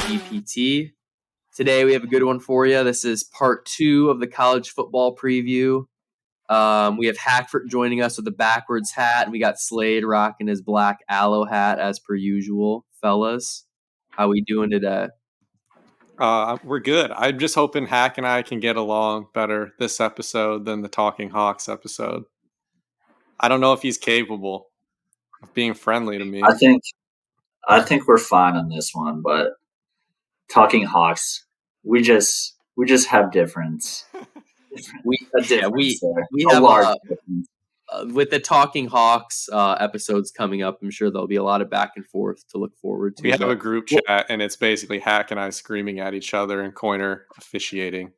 GPT. Today we have a good one for you. This is part 2 of the college football preview. We have Hackford joining us with a backwards hat, and we got Slade rocking his black aloe hat as per usual. Fellas, how we doing today? We're good. I'm just hoping Hack and I can get along better this episode than the Talking Hawks episode. I don't know if he's capable of being friendly to me. I think we're fine on this one, but Talking Hawks, we just have difference. We there. have with the Talking Hawks episodes coming up. I'm sure there'll be a lot of back and forth to look forward to. We have a group chat, and it's basically Hack and I screaming at each other and Coiner officiating.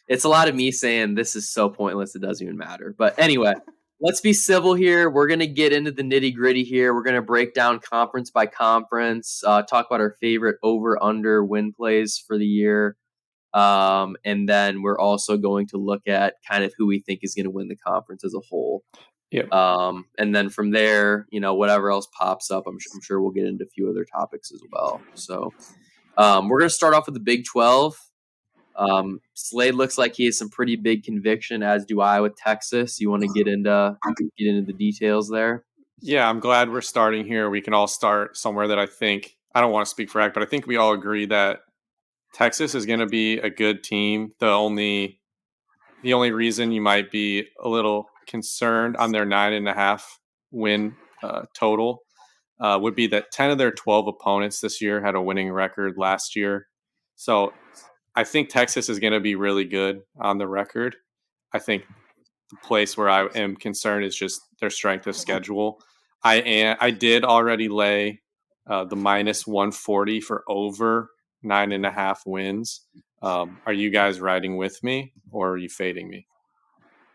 It's a lot of me saying this is so pointless it doesn't even matter. But anyway, let's be civil here. We're going to get into the nitty-gritty here. We're going to break down conference by conference, talk about our favorite over-under win plays for the year. And then we're also going to look at kind of who we think is going to win the conference as a whole. Yep. And then from there, whatever else pops up, I'm sure we'll get into a few other topics as well. So we're going to start off with the Big 12. Slade looks like he has some pretty big conviction, as do I with Texas. You want to get into the details there? Yeah, I'm glad we're starting here. We can all start somewhere that I don't want to speak for Hack, but I think we all agree that Texas is going to be a good team. The only reason you might be a little concerned on their 9.5 win total would be that 10 of their 12 opponents this year had a winning record last year. So I think Texas is going to be really good on the record. I think the place where I am concerned is just their strength of schedule. I did already lay the minus 140 for over 9.5 wins. Are you guys riding with me, or are you fading me?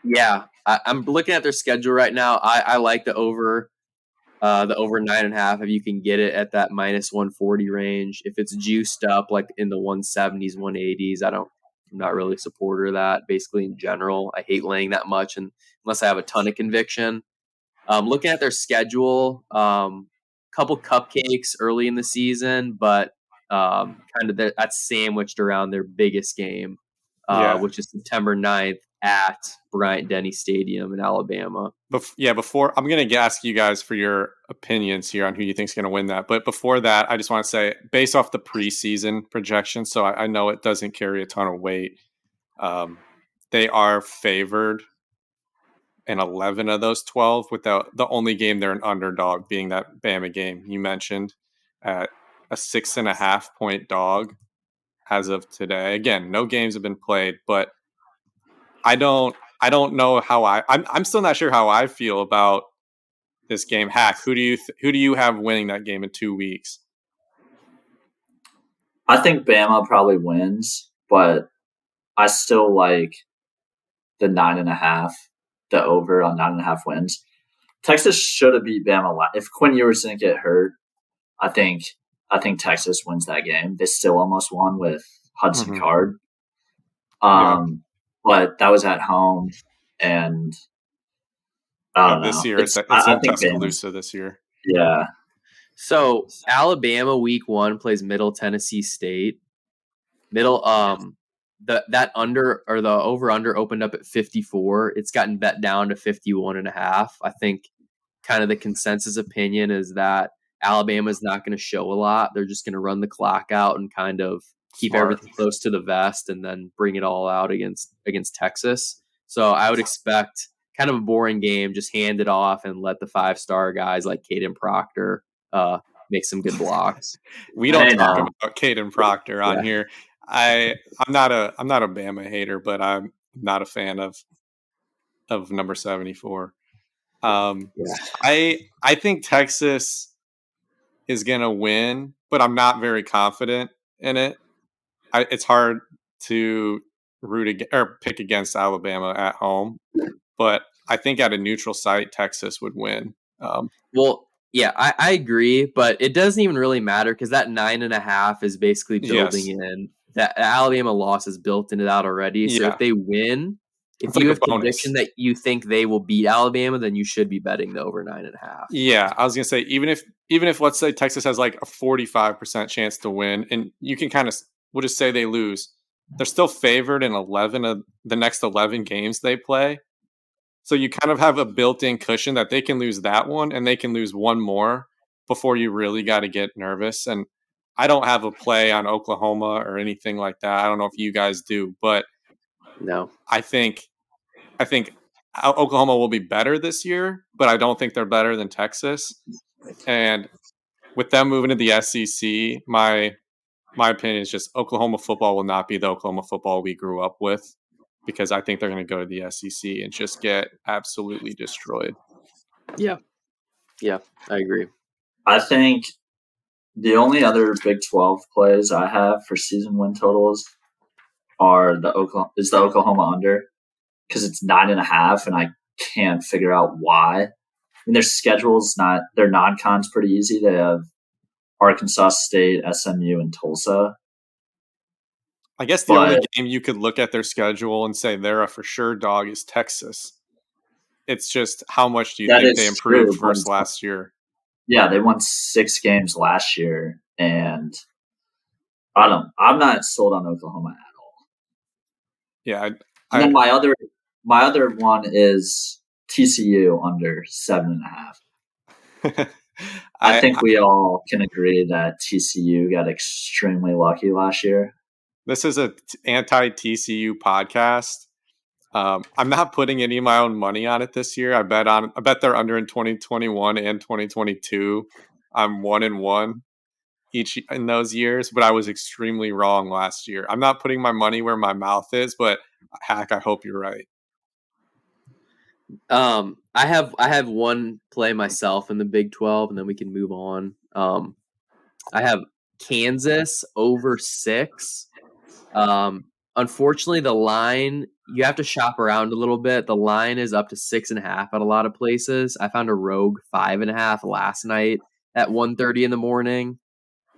Yeah, I'm looking at their schedule right now. I like the over 9.5. If you can get it at that minus 140 range, if it's juiced up like in the 170s, 180s, I'm not really a supporter of that. Basically, in general, I hate laying that much, and unless I have a ton of conviction. Looking at their schedule, couple cupcakes early in the season, but kind of that's sandwiched around their biggest game, which is September 9th at Bryant-Denny Stadium in Alabama. Before I'm going to ask you guys for your opinions here on who you think is going to win that. But before that, I just want to say, based off the preseason projections, so I know it doesn't carry a ton of weight, they are favored in 11 of those 12, without the only game they're an underdog being that Bama game you mentioned at a 6.5 point dog as of today. Again, no games have been played, but I don't know how I'm still not sure how I feel about this game. Hack, who do you have winning that game in 2 weeks? I think Bama probably wins, but I still like the 9.5, the over on 9.5 wins. Texas should have beat Bama. If Quinn Ewers didn't get hurt, I think Texas wins that game. They still almost won with Hudson Card. But that was at home, and I don't know. This year, it's in Tuscaloosa this year. Yeah. So Alabama week 1 plays Middle Tennessee State. That under or the over under opened up at 54. It's gotten bet down to 51.5. I think kind of the consensus opinion is that Alabama is not going to show a lot. They're just going to run the clock out and kind of keep everything close to the vest and then bring it all out against Texas. So I would expect kind of a boring game, just hand it off and let the 5-star guys like Caden Proctor make some good blocks. We don't talk about Caden Proctor on here. I'm not a Bama hater, but I'm not a fan of number 74. I think Texas is going to win, but I'm not very confident in it. It's hard to pick against Alabama at home, but I think at a neutral site, Texas would win. I agree, but it doesn't even really matter because that 9.5 is basically building in. That Alabama loss is built into that already. So if they win, if It's you like a have bonus. conviction that you think they will beat Alabama, then you should be betting the over 9.5. Yeah, I was gonna say even if let's say Texas has like a 45% chance to win, and you can kind of we'll just say they lose, they're still favored in 11 of the next 11 games they play. So you kind of have a built-in cushion that they can lose that one and they can lose one more before you really got to get nervous. And I don't have a play on Oklahoma or anything like that. I don't know if you guys do, but No. I think Oklahoma will be better this year, but I don't think they're better than Texas. And with them moving to the SEC, my opinion is just Oklahoma football will not be the Oklahoma football we grew up with because I think they're going to go to the SEC and just get absolutely destroyed. Yeah. Yeah, I agree. I think the only other Big 12 plays I have for season win totals are the Oklahoma under, because it's 9.5, and I can't figure out why. I mean, their schedule's not, their non-con's pretty easy. They have Arkansas State, SMU, and Tulsa. I guess the only game you could look at their schedule and say they're a for sure dog is Texas. It's just how much do you think they improved versus last year? Yeah, they won 6 games last year, and I'm not sold on Oklahoma at all. Yeah, and then my other one is TCU under 7.5. I think we all can agree that TCU got extremely lucky last year. This is a anti-TCU podcast. I'm not putting any of my own money on it this year. I bet they're under in 2021 and 2022. I'm 1-1 each in those years, but I was extremely wrong last year. I'm not putting my money where my mouth is, but Hack, I hope you're right. I have one play myself in the Big 12, and then we can move on. I have Kansas over 6. Unfortunately, the line, you have to shop around a little bit. The line is up to 6.5 at a lot of places. I found a rogue 5.5 last night at 1:30 in the morning,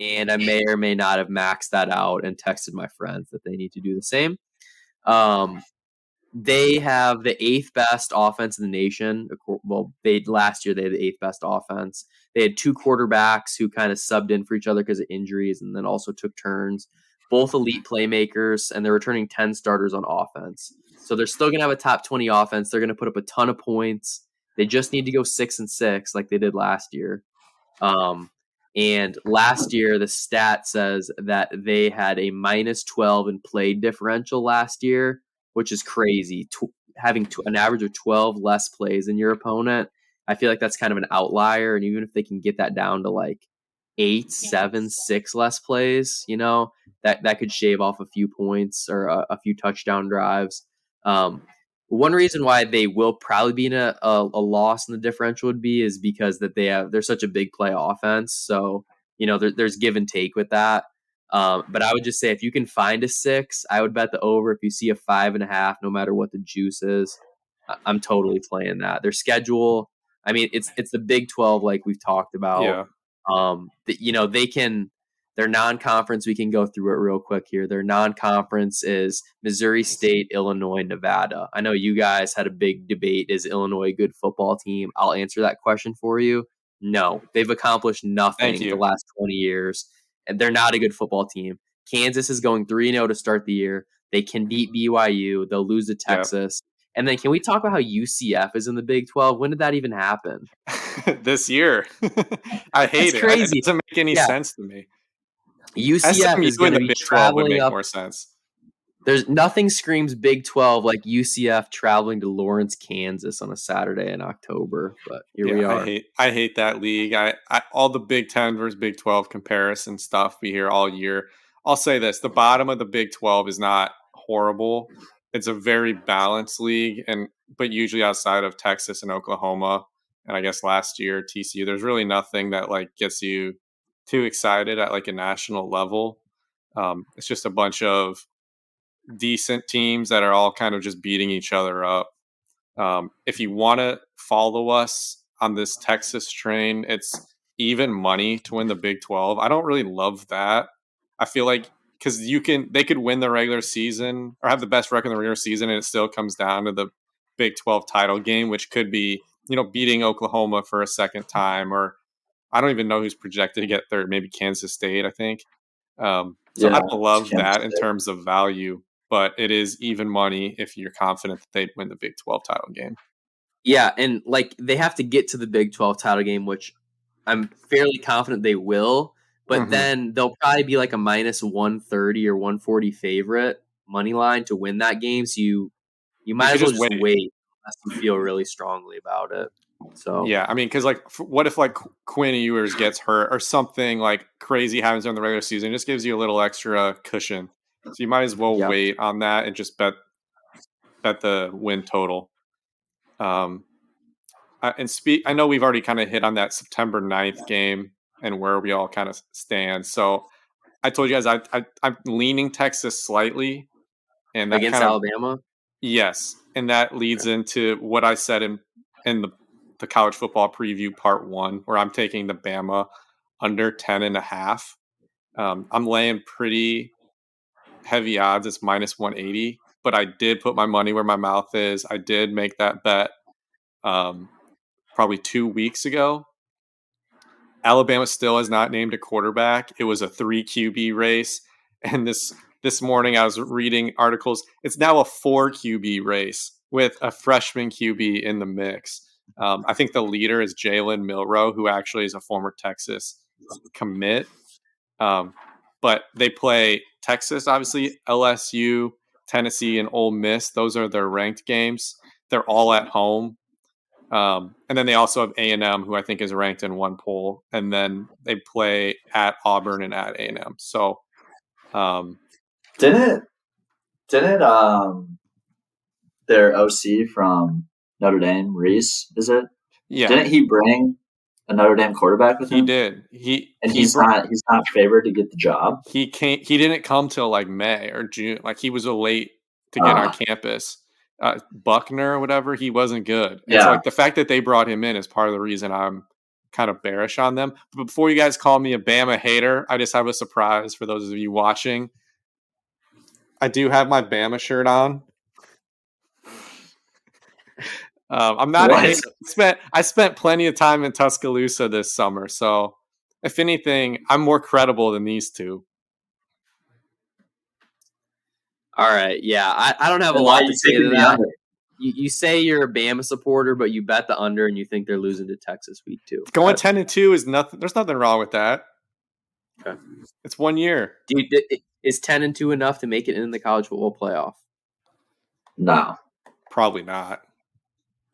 and I may or may not have maxed that out and texted my friends that they need to do the same. They have the 8th best offense in the nation. Well, last year they had the 8th best offense. They had 2 quarterbacks who kind of subbed in for each other because of injuries, and then also took turns. Both elite playmakers, and they're returning 10 starters on offense. So they're still going to have a top 20 offense. They're going to put up a ton of points. They just need to go 6-6 like they did last year. And last year, the stat says that they had a -12 in play differential last year, which is crazy. Having an average of 12 less plays than your opponent, I feel like that's kind of an outlier. And even if they can get that down to like 8, 7, 6 less plays, that could shave off a few points or a few touchdown drives. One reason why they will probably be in a loss in the differential would be is because that they're such a big play offense. So, there's give and take with that. But I would just say if you can find a 6, I would bet the over. If you see a 5.5, no matter what the juice is, I'm totally playing that. Their schedule, I mean, it's the Big 12 like we've talked about. Yeah. Their non-conference, we can go through it real quick here. Their non-conference is Missouri State, Illinois, Nevada. I know you guys had a big debate. Is Illinois a good football team? I'll answer that question for you. No, they've accomplished nothing the last 20 years, and they're not a good football team. Kansas is going 3-0 to start the year. They can beat BYU. They'll lose to Texas. Yeah. And then can we talk about how UCF is in the Big 12? When did that even happen? This year. I hate it. Crazy. It doesn't make any sense to me. UCF is going to be Big 12 would traveling make up. More sense. There's nothing screams Big 12 like UCF traveling to Lawrence, Kansas on a Saturday in October. But here we are. I hate that league. I all the Big 10 versus Big 12 comparison stuff we hear all year. I'll say this: the bottom of the Big 12 is not horrible. It's a very balanced league, but usually outside of Texas and Oklahoma, and I guess last year TCU, there's really nothing that like gets you too excited at like a national level. It's just a bunch of decent teams that are all kind of just beating each other up. If you want to follow us on this Texas train, it's even money to win the Big 12. I don't really love that. I feel like because they could win the regular season or have the best record in the regular season, and it still comes down to the Big 12 title game, which could be, beating Oklahoma for a second time, or I don't even know who's projected to get third, maybe Kansas State, I think. So I don't love that in terms of value, but it is even money if you're confident that they'd win the Big 12 title game. Yeah, and like they have to get to the Big 12 title game, which I'm fairly confident they will, but then they'll probably be like a minus 130 or 140 favorite money line to win that game. So you might as well just wait unless you feel really strongly about it. So yeah, I mean, because like, what if like Quinn Ewers gets hurt or something like crazy happens during the regular season? It just gives you a little extra cushion. So you might as well wait on that and just bet the win total. I know we've already kind of hit on that September 9th game and where we all kind of stand. So I told you guys I'm leaning Texas slightly, and that against Alabama. Yes, and that leads into what I said in the college football preview part 1, where I'm taking the Bama under 10.5. I'm laying pretty heavy odds. It's minus 180, but I did put my money where my mouth is. I did make that bet probably 2 weeks ago. Alabama still has not named a quarterback. It was a 3 QB race, and this morning I was reading articles. It's now a 4 QB race with a freshman QB in the mix. I think the leader is Jalen Milroe, who actually is a former Texas commit. But they play Texas, obviously, LSU, Tennessee, and Ole Miss. Those are their ranked games. They're all at home. And then they also have A&M, who I think is ranked in one poll. And then they play at Auburn and at A&M. So didn't their OC from Notre Dame, Reese, is it? Yeah. Didn't he bring a Notre Dame quarterback with him? He did. He's not favored to get the job. He didn't come till like May or June. Like he was late to get on campus. Buckner or whatever, he wasn't good. And so like the fact that they brought him in is part of the reason I'm kind of bearish on them. But before you guys call me a Bama hater, I just have a surprise for those of you watching. I do have my Bama shirt on. I'm not a hater. I spent plenty of time in Tuscaloosa this summer, so if anything, I'm more credible than these two. All right, yeah, I don't have a lot to say to that. You say you're a Bama supporter, but you bet the under and you think they're losing to Texas week 2. Going 10-2 is nothing. There's nothing wrong with that. Okay. It's 1 year. Dude, is 10-2 enough to make it in the college football playoff? No, probably not.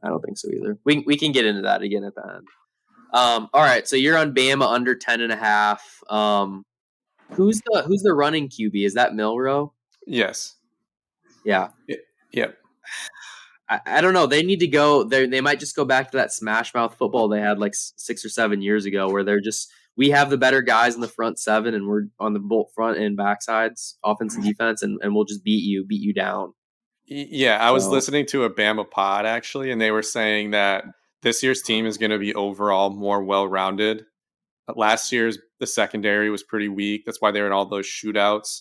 I don't think so either. We can get into that again at the end. All right, so you're on Bama under 10.5. Who's the running QB? Is that Milroe? Yes. Yeah. Yep. I don't know. They need to go. They might just go back to that smash mouth football they had like 6 or 7 years ago, where they're just, we have the better guys in the front 7, and we're on the both front and backsides, offense and defense, and we'll just beat you down. Yeah, I was listening to a Bama pod actually, and they were saying that this year's team is going to be overall more well-rounded. Last year's the secondary was pretty weak. That's why they were in all those shootouts.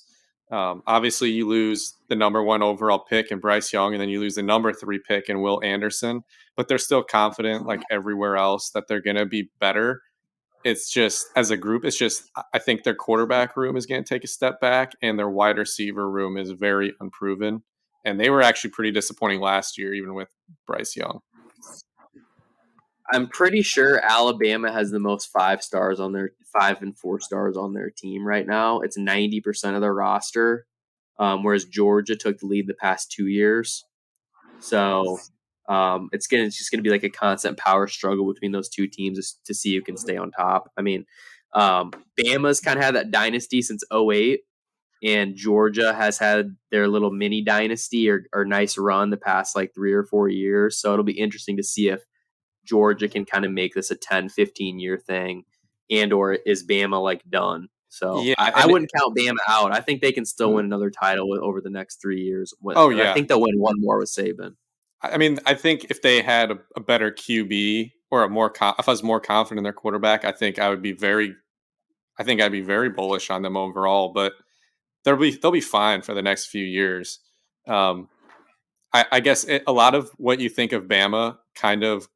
Obviously, you lose the number 1 overall pick in Bryce Young, and then you lose the number 3 pick in Will Anderson. But they're still confident, like everywhere else, that they're going to be better. It's just, as a group, I think their quarterback room is going to take a step back, and their wide receiver room is very unproven. And they were actually pretty disappointing last year, even with Bryce Young. I'm pretty sure Alabama has the most 5 and 4 stars on their team right now. It's 90% of their roster, whereas Georgia took the lead the past 2 years. So it's just gonna be like a constant power struggle between those two teams to see who can stay on top. I mean, Bama's kind of had that dynasty since 2008. And Georgia has had their little mini dynasty or nice run the past like 3 or 4 years. So it'll be interesting to see if Georgia can kind of make this a 10, 15 year thing, and or is Bama like done? So yeah, I wouldn't count Bama out. I think they can still win another title over the next 3 years. I think they'll win one more with Saban. I mean, I think if they had a better QB or if I was more confident in their quarterback, I'd be very bullish on them overall. But they'll be fine for the next few years. I guess a lot of what you think of Bama kind of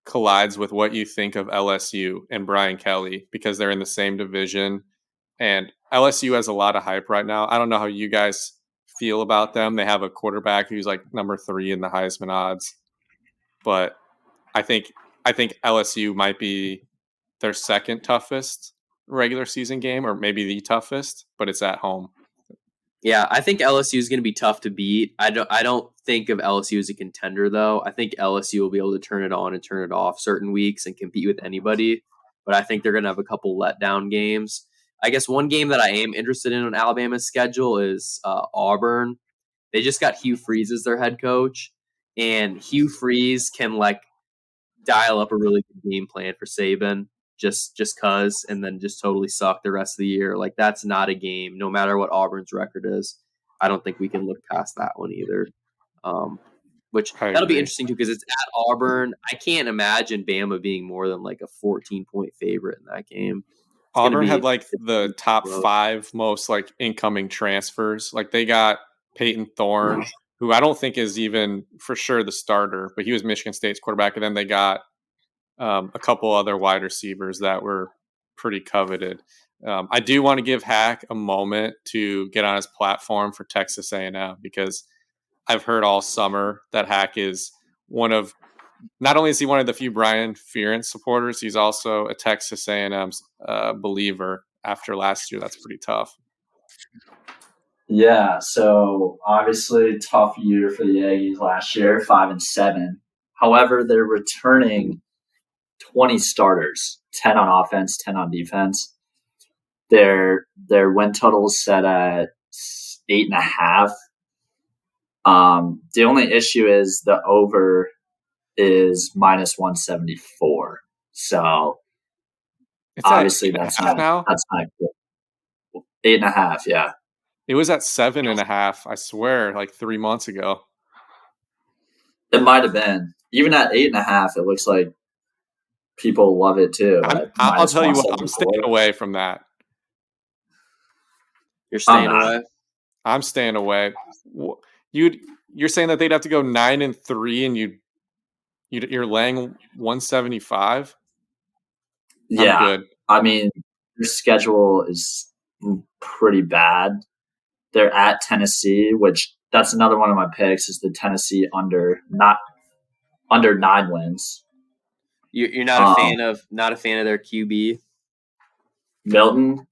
collides with what you think of LSU and Brian Kelly because they're in the same division. And LSU has a lot of hype right now. I don't know how you guys feel about them. They have a quarterback who's like number 3 in the Heisman odds, but I think LSU might be their second toughest regular season game, or maybe the toughest, but it's at home. Yeah, I think LSU is going to be tough to beat. I don't think of LSU as a contender though. I think LSU will be able to turn it on and turn it off certain weeks and compete with anybody. But I think they're going to have a couple letdown games. I guess one game that I am interested in on Alabama's schedule is Auburn. They just got Hugh Freeze as their head coach, and Hugh Freeze can like dial up a really good game plan for Saban just cause, and then just totally suck the rest of the year. Like that's not a game, no matter what Auburn's record is. I don't think we can look past that one either. Which that'll be interesting too because it's at Auburn. I can't imagine Bama being more than like a 14-point favorite in that game. Auburn had like the top 5 most like incoming transfers. Like they got Peyton Thorne, who I don't think is even for sure the starter, but he was Michigan State's quarterback. And then they got a couple other wide receivers that were pretty coveted. I do want to give Hack a moment to get on his platform for Texas A&M because I've heard all summer that Hack is not only is he one of the few Brian Ferentz supporters, he's also a Texas A&M's believer after last year. That's pretty tough. Yeah, so obviously tough year for the Aggies last year, 5-7. However, they're returning 20 starters, 10 on offense, 10 on defense. Their win total is set at 8.5. The only issue is the over is -174. So it's obviously that's not good. 8.5, yeah. It was at 7.5, I swear, like 3 months ago. It might have been. Even at 8.5, it looks like people love it too. I'll tell you what, I'm staying away from that. You're staying away? I'm staying away. You're saying that they'd have to go 9-3 and you're laying 175? Yeah. I'm good. I mean, their schedule is pretty bad. They're at Tennessee, which that's another one of my picks is the Tennessee under 9 wins. You're not a fan of their QB? Milton?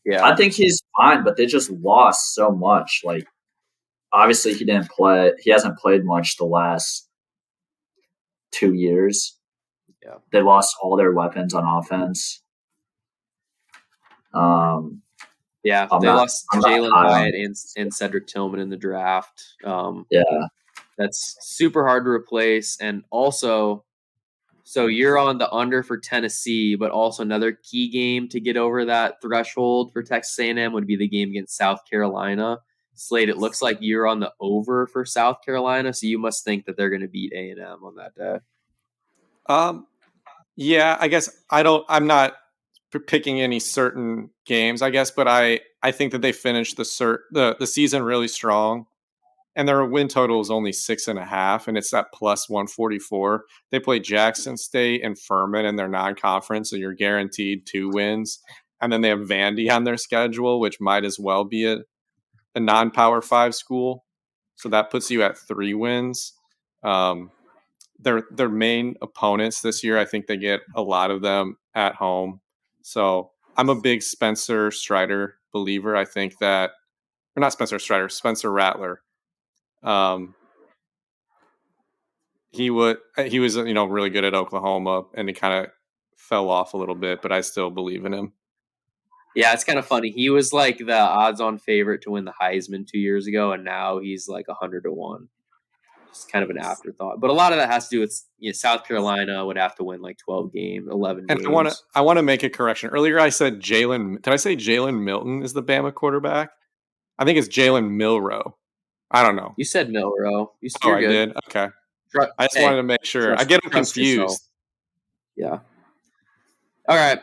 Yeah. I think he's fine, but they just lost so much. Like obviously he didn't play. He hasn't played much the last 2 years. Yeah. They lost all their weapons on offense. Yeah, they lost Jalen Hyatt and Cedric Tillman in the draft. Yeah. That's super hard to replace. And also, so you're on the under for Tennessee, but also another key game to get over that threshold for Texas A&M would be the game against South Carolina. Slade, it looks like you're on the over for South Carolina, so you must think that they're going to beat A&M on that day. Yeah, I guess I'm not picking any certain games, I guess, but I think that they finished the season really strong, and their win total is only 6.5, and it's at plus 144. They play Jackson State and Furman in their non-conference, so you're guaranteed 2 wins. And then they have Vandy on their schedule, which might as well be a non-Power 5 school, so that puts you at 3 wins. Their main opponents this year, I think they get a lot of them at home. So I'm a big Spencer Strider believer. I think that, or not Spencer Strider, Spencer Rattler. He was really good at Oklahoma, and he kind of fell off a little bit, but I still believe in him. Yeah, it's kind of funny. He was like the odds-on favorite to win the Heisman 2 years ago, and now he's like 100-1. Just kind of an afterthought, but a lot of that has to do with South Carolina would have to win like 12 games, 11 games. And I want to make a correction. Earlier, I said Jalen. Did I say Jalen Milton is the Bama quarterback? I think it's Jalen Milroe. I don't know. You said Milroe. I did. Okay. I just wanted to make sure. I get them confused. Yourself. Yeah. All right.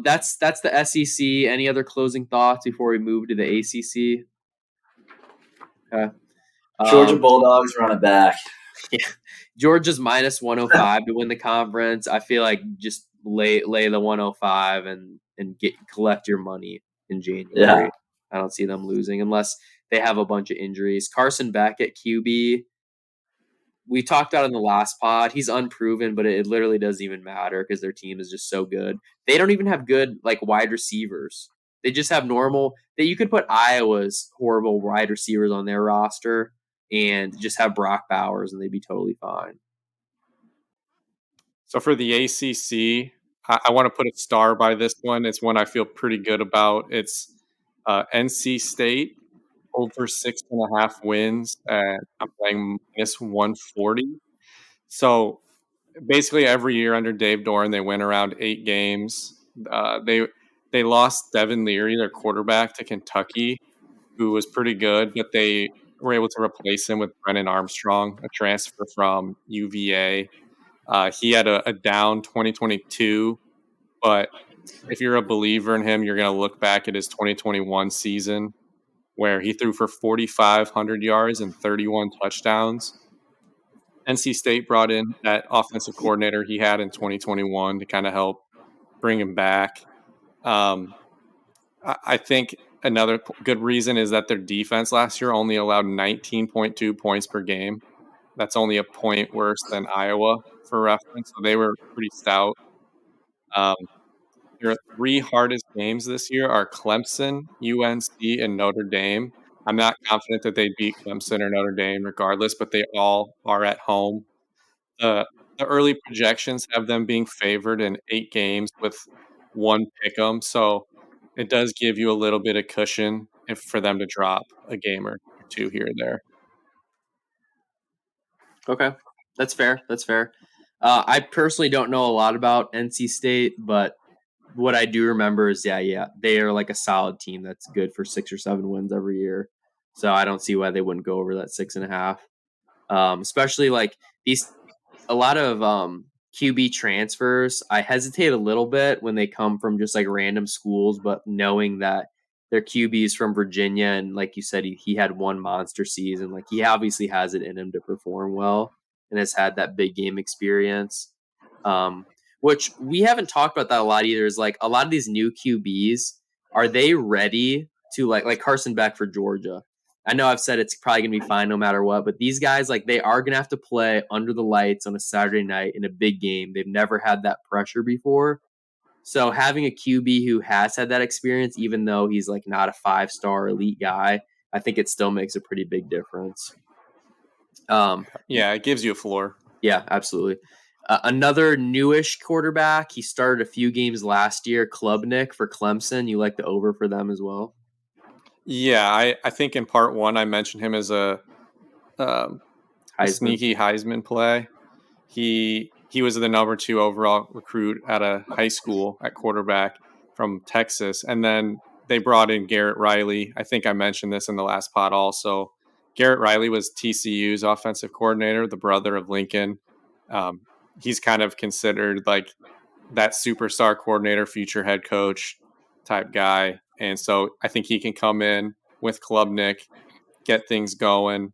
That's the SEC. Any other closing thoughts before we move to the ACC? Okay. Georgia Bulldogs run it back. Yeah. Georgia's minus 105 to win the conference. I feel like just lay the 105 and collect your money in January. Yeah. I don't see them losing unless they have a bunch of injuries. Carson Beck at QB. We talked about in the last pod. He's unproven, but it literally doesn't even matter because their team is just so good. They don't even have good like wide receivers. They just have normal. That you could put Iowa's horrible wide receivers on their roster and just have Brock Bowers, and they'd be totally fine. So for the ACC, I want to put a star by this one. It's one I feel pretty good about. It's NC State over 6.5 wins, and I'm playing minus 140. So basically, every year under Dave Doran, they win around 8 games. They lost Devin Leary, their quarterback, to Kentucky, who was pretty good, but they were able to replace him with Brennan Armstrong, a transfer from UVA. He had a down 2022, but if you're a believer in him, you're going to look back at his 2021 season where he threw for 4,500 yards and 31 touchdowns. NC State brought in that offensive coordinator he had in 2021 to kind of help bring him back. I think another good reason is that their defense last year only allowed 19.2 points per game. That's only a point worse than Iowa, for reference. So they were pretty stout. Their 3 hardest games this year are Clemson, UNC, and Notre Dame. I'm not confident that they beat Clemson or Notre Dame regardless, but they all are at home. The early projections have them being favored in 8 games with 1 pick'em, so it does give you a little bit of cushion for them to drop a game or 2 here or there. Okay, that's fair. That's fair. I personally don't know a lot about NC State, but what I do remember is, yeah, they are like a solid team that's good for 6 or 7 wins every year. So I don't see why they wouldn't go over that 6.5. Especially like a lot of QB transfers. I hesitate a little bit when they come from just like random schools, but knowing that their QB is from Virginia, and like you said, he had one monster season. Like he obviously has it in him to perform well, and has had that big game experience. Which we haven't talked about that a lot either. Is like a lot of these new QBs, are they ready to like Carson Beck for Georgia? I know I've said it's probably gonna be fine no matter what, but these guys, like, they are gonna have to play under the lights on a Saturday night in a big game. They've never had that pressure before. So having a QB who has had that experience, even though he's like not a 5-star elite guy, I think it still makes a pretty big difference. Yeah, it gives you a floor. Yeah, absolutely. Another newish quarterback. He started a few games last year. Klubnik for Clemson. You like the over for them as well? Yeah, I think in part 1 I mentioned him as a sneaky Heisman play. He was the number 2 overall recruit at a high school at quarterback from Texas, and then they brought in Garrett Riley. I think I mentioned this in the last pod also. Garrett Riley was TCU's offensive coordinator, the brother of Lincoln. He's kind of considered like that superstar coordinator, future head coach type guy. And so I think he can come in with Klubnik, get things going.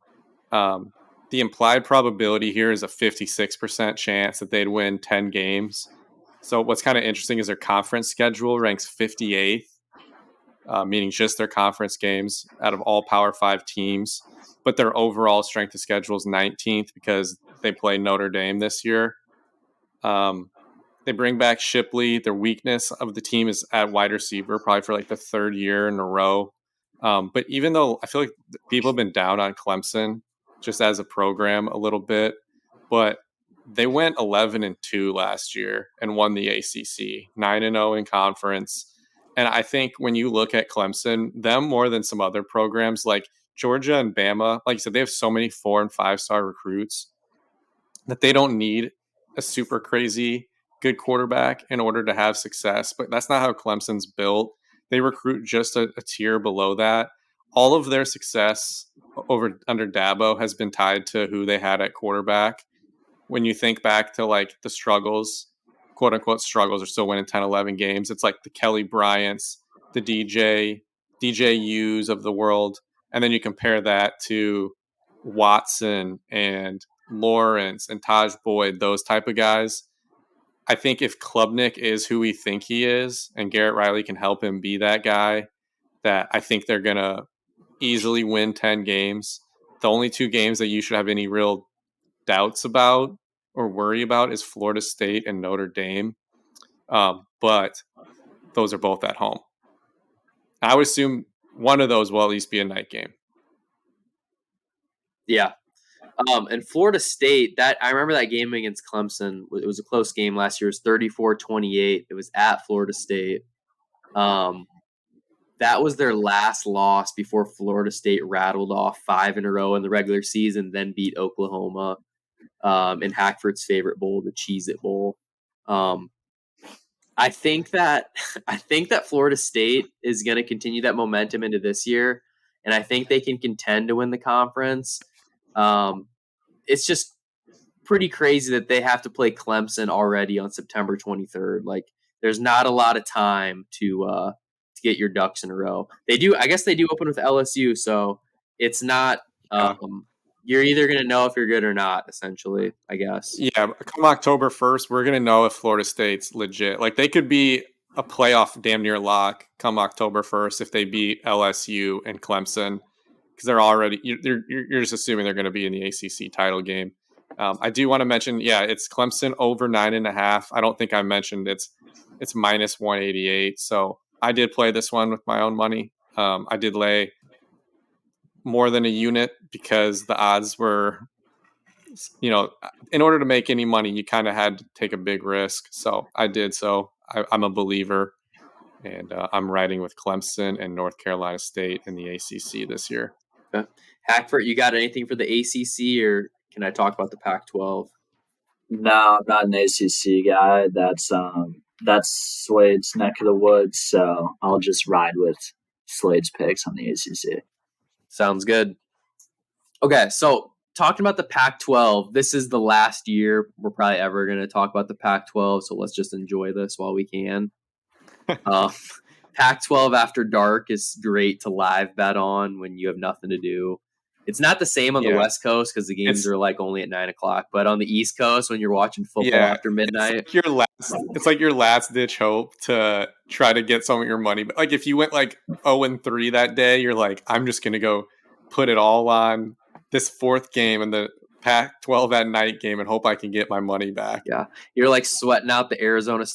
The implied probability here is a 56% chance that they'd win 10 games. So what's kind of interesting is their conference schedule ranks 58th, meaning just their conference games out of all Power 5 teams. But their overall strength of schedule is 19th because they play Notre Dame this year. They bring back Shipley. Their weakness of the team is at wide receiver, probably for like the 3rd year in a row. But even though I feel like people have been down on Clemson just as a program a little bit, but they went 11-2 last year and won the ACC, 9-0 in conference. And I think when you look at Clemson, them more than some other programs like Georgia and Bama, like you said, they have so many 4- and 5-star recruits that they don't need a super crazy good quarterback in order to have success. But that's not how Clemson's built. They recruit just a tier below that. All of their success under Dabo has been tied to who they had at quarterback. When you think back to like the struggles quote unquote struggles are still winning 10, 11 games. It's like the Kelly Bryants, the DJUs of the world. And then you compare that to Watson and Lawrence and Taj Boyd, those type of guys. I think if Klubnik is who we think he is and Garrett Riley can help him be that guy, that I think they're going to easily win 10 games. The only 2 games that you should have any real doubts about or worry about is Florida State and Notre Dame. But those are both at home. I would assume one of those will at least be a night game. Yeah. And Florida State, that I remember that game against Clemson. It was a close game last year. It was 34-28. It was at Florida State. That was their last loss before Florida State rattled off 5 in a row in the regular season, then beat Oklahoma in Hackford's favorite bowl, the Cheez-It Bowl. I think that Florida State is going to continue that momentum into this year, and I think they can contend to win the conference. It's just pretty crazy that they have to play Clemson already on September 23rd. Like, there's not a lot of time to get your ducks in a row. I guess they do open with LSU, so it's not. You're either going to know if you're good or not, essentially, I guess. Yeah, come October 1st, we're going to know if Florida State's legit. Like, they could be a playoff damn near lock come October 1st if they beat LSU and Clemson, because they're already you're just assuming they're going to be in the ACC title game. I do want to mention, it's Clemson over 9.5. I don't think I mentioned it's minus 188. So I did play this one with my own money. I did lay more than a unit because the odds were, in order to make any money, you kind of had to take a big risk. So I did. So I'm a believer, and I'm riding with Clemson and North Carolina State in the ACC this year. Okay. Hackford, you got anything for the ACC, or can I talk about the Pac-12? No, I'm not an ACC guy. That's Slade's neck of the woods, so I'll just ride with Slade's picks on the ACC. Sounds good. Okay, so talking about the Pac-12, this is the last year we're probably ever going to talk about the Pac-12, so let's just enjoy this while we can. Pac-12 After Dark is great to live bet on when you have nothing to do. It's not the same on the West Coast because the games are like only at 9 o'clock, but on the East Coast when you're watching football after midnight, it's like your last ditch hope to try to get some of your money. But like if you went like 0-3 that day, you're like, I'm just gonna go put it all on this 4th game in the Pac-12 at night game and hope I can get my money back. Yeah, you're like sweating out the Arizona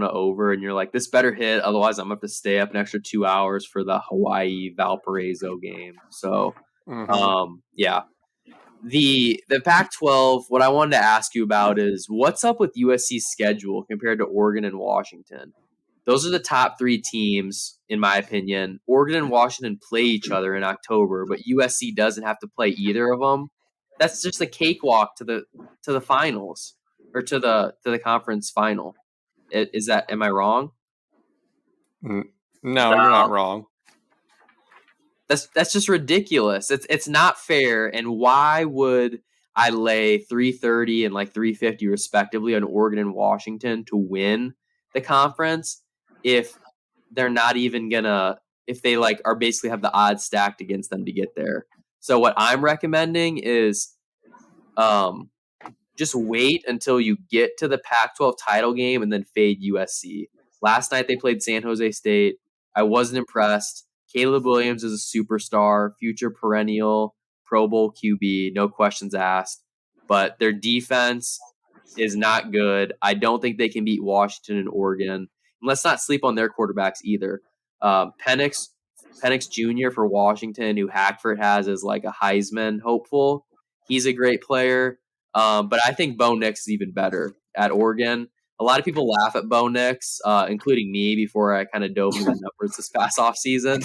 over, and you're like, this better hit, otherwise I'm gonna have to stay up an extra 2 hours for the Hawaii Valparaiso game. So. The Pac-12, what I wanted to ask you about is what's up with USC's schedule compared to Oregon and Washington? Those are the top 3 teams, in my opinion. Oregon and Washington play each other in October, but USC doesn't have to play either of them. That's just a cakewalk to the finals, or to the conference final. Am I wrong? No, you're not wrong. That's just ridiculous. It's not fair. And why would I lay 330 and like 350 respectively on Oregon and Washington to win the conference if they're not even if they like are basically have the odds stacked against them to get there? So what I'm recommending is just wait until you get to the Pac-12 title game and then fade USC. Last night they played San Jose State. I wasn't impressed. Caleb Williams is a superstar, future perennial Pro Bowl QB, no questions asked. But their defense is not good. I don't think they can beat Washington and Oregon. And let's not sleep on their quarterbacks either. Penix Jr. for Washington, who Hackford has as like a Heisman hopeful. He's a great player. But I think Bo Nix is even better at Oregon. A lot of people laugh at Bo Nix, including me, before I kind of dove into the numbers this past offseason.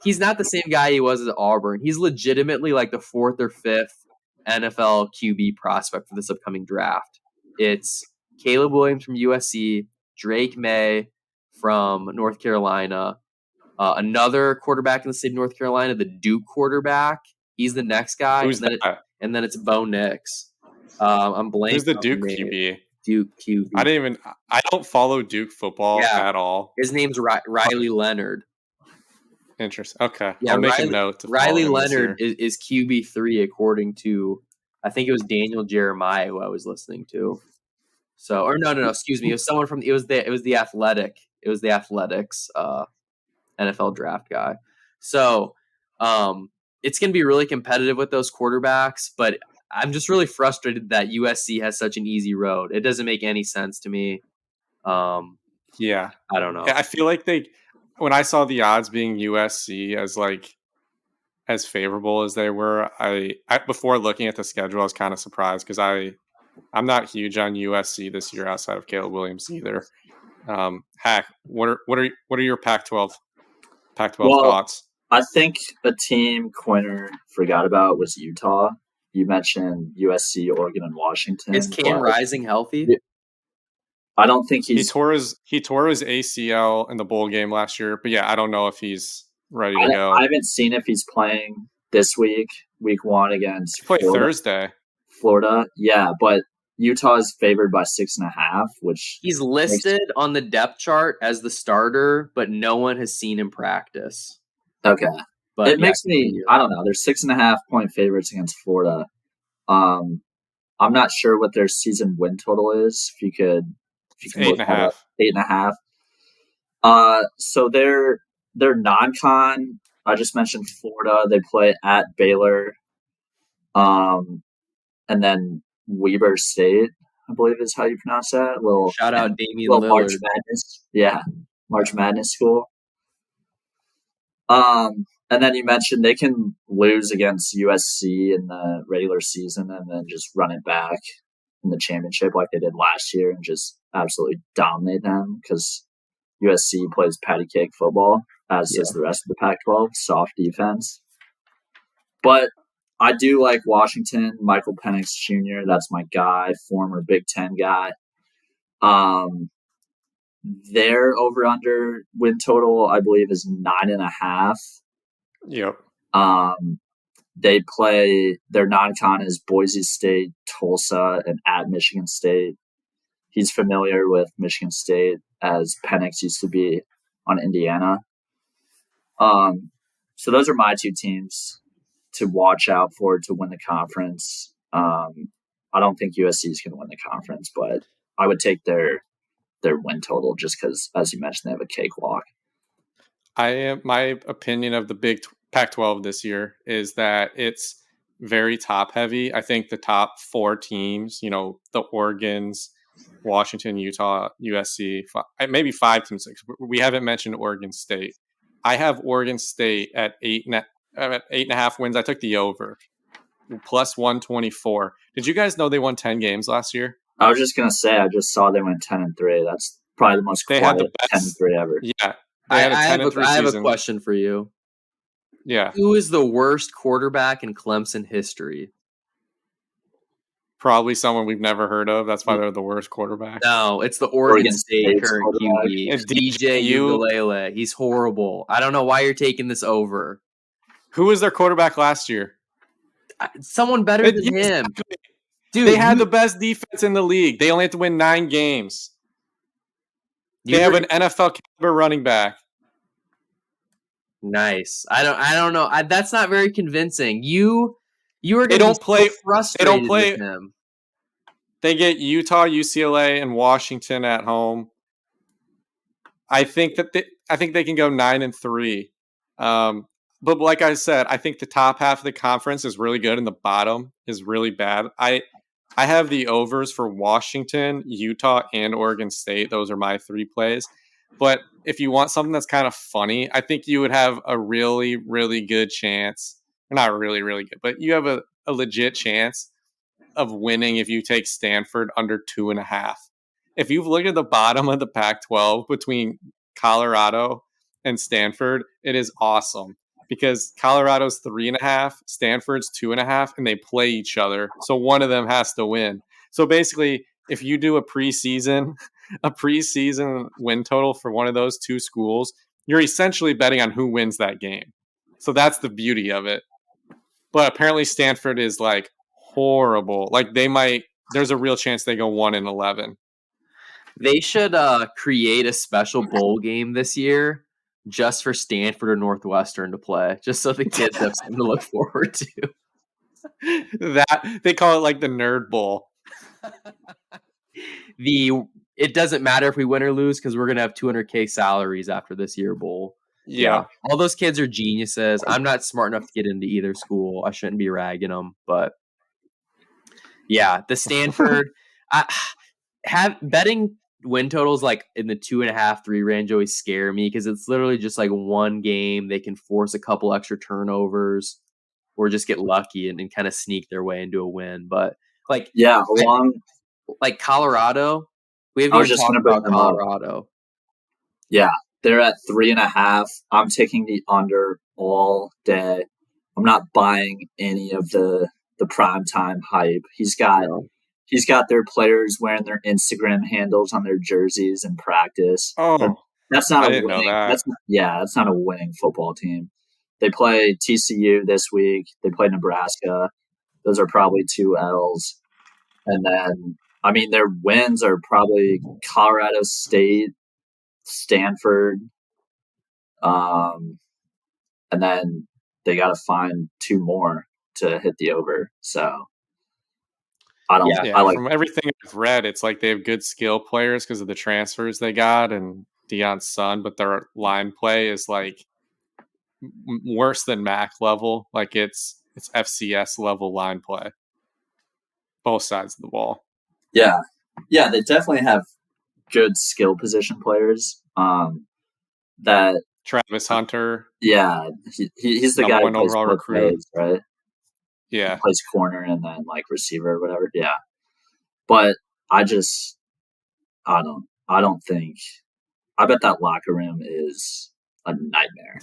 He's not the same guy he was at Auburn. He's legitimately like the 4th or 5th NFL QB prospect for this upcoming draft. It's Caleb Williams from USC, Drake May from North Carolina, another quarterback in the state of North Carolina, the Duke quarterback. He's the next guy. Who's that? And then it's Bo Nix. I'm blanking. Who's the Duke QB? Duke QB. I don't follow Duke football at all. His name's Riley Leonard. Interesting. Okay. Yeah, I'll make a note to follow Riley him Leonard this year. is QB3 according to, I think it was Daniel Jeremiah who I was listening to. So, or no, excuse me. It was someone from it was the Athletics NFL draft guy. So, it's going to be really competitive with those quarterbacks, but I'm just really frustrated that USC has such an easy road. It doesn't make any sense to me. Yeah. I don't know. I feel like when I saw the odds being USC as favorable as they were, I before looking at the schedule, I was kind of surprised because I'm not huge on USC this year outside of Caleb Williams either. Hack, what are your Pac-12 thoughts? I think a team Quinter forgot about was Utah. You mentioned USC, Oregon, and Washington. Is Cam Rising healthy? I don't think he tore his ACL in the bowl game last year, but yeah, I don't know if he's ready to go. I haven't seen if he's playing this week 1 against Thursday. Florida, yeah, but Utah is favored by 6.5, which he's listed on the depth chart as the starter, but no one has seen him practice. Okay. But it makes me, I don't know, they're 6.5 point favorites against Florida. I'm not sure what their season win total is. If you can 8.5. 8.5. So they're non-con. I just mentioned Florida. They play at Baylor. And then Weber State, I believe is how you pronounce that. Shout out Damian Lillard. March Madness. Yeah. March Madness school. And then you mentioned they can lose against USC in the regular season and then just run it back in the championship like they did last year and just absolutely dominate them because USC plays patty cake football, as does the rest of the Pac-12, soft defense. But I do like Washington, Michael Penix Jr., that's my guy, former Big Ten guy. Their over-under win total, I believe, is 9.5. Yep. They play, their non-con is Boise State, Tulsa, and at Michigan State. He's familiar with Michigan State as Penix used to be on Indiana. So those are my two teams to watch out for to win the conference. I don't think USC is going to win the conference, but I would take their win total just because, as you mentioned, they have a cakewalk. My opinion of the big Pac-12 this year is that it's very top heavy. I think the top 4 teams, the Oregons, Washington, Utah, USC, maybe 5 to 6. We haven't mentioned Oregon State. I have Oregon State at 8.5 wins. I took the over plus 124. Did you guys know they won 10 games last year? I was just gonna say, I just saw they went 10-3. That's probably the most quiet 10-3 ever. Yeah, I have a question for you. Yeah, who is the worst quarterback in Clemson history? Probably someone we've never heard of. That's why they're the worst quarterback. No, it's the Oregon State current QB, DJ Uiagalelei. He's horrible. I don't know why you're taking this over. Who was their quarterback last year? Someone better than him. Dude, they had the best defense in the league. They only have to win 9 games. They have an NFL caliber running back. Nice. I don't know. That's not very convincing. You are going to be frustrated with him. They get Utah, UCLA, and Washington at home. I think they can go 9-3. But like I said, I think the top half of the conference is really good and the bottom is really bad. I have the overs for Washington, Utah, and Oregon State. Those are my 3 plays. But if you want something that's kind of funny, I think you would have a really, really good chance. Not really, really good, but you have a legit chance of winning if you take Stanford under 2.5. If you've looked at the bottom of the Pac-12 between Colorado and Stanford, it is awesome. Because Colorado's 3.5, Stanford's 2.5, and they play each other. So one of them has to win. So basically, if you do a preseason win total for one of those 2 schools, you're essentially betting on who wins that game. So that's the beauty of it. But apparently Stanford is like horrible. Like they might there's a real chance they go 1-11. They should create a special bowl game this year just for Stanford or Northwestern to play, just so the kids have something to look forward to. That they call it like the Nerd Bowl. It doesn't matter if we win or lose because we're gonna have $200K salaries after this year bowl. Yeah. All those kids are geniuses. I'm not smart enough to get into either school. I shouldn't be ragging them, but yeah, the Stanford. Betting win totals like in the 2.5, 3 range always scare me because it's literally just like one game. They can force a couple extra turnovers or just get lucky and kind of sneak their way into a win. But like, like Colorado, we haven't even talked about Colorado. Yeah, they're at 3.5. I'm taking the under all day. I'm not buying any of the primetime hype. He's got their players wearing their Instagram handles on their jerseys in practice. Oh, that's not I a didn't winning. know that. That's not a winning football team. They play TCU this week. They play Nebraska. Those are probably 2 L's. And then, I mean, their wins are probably Colorado State, Stanford, and then they got to find 2 more to hit the over. So I don't. Yeah, from everything I've read, it's like they have good skill players because of the transfers they got and Deion's son, but their line play is like worse than MAC level. Like it's FCS level line play, both sides of the ball. Yeah, they definitely have good skill position players. That Travis Hunter. Yeah, he's the guy who plays overall recruit, plays, right? Yeah, he plays corner and then like receiver or whatever. Yeah, but I don't think. I bet that locker room is a nightmare.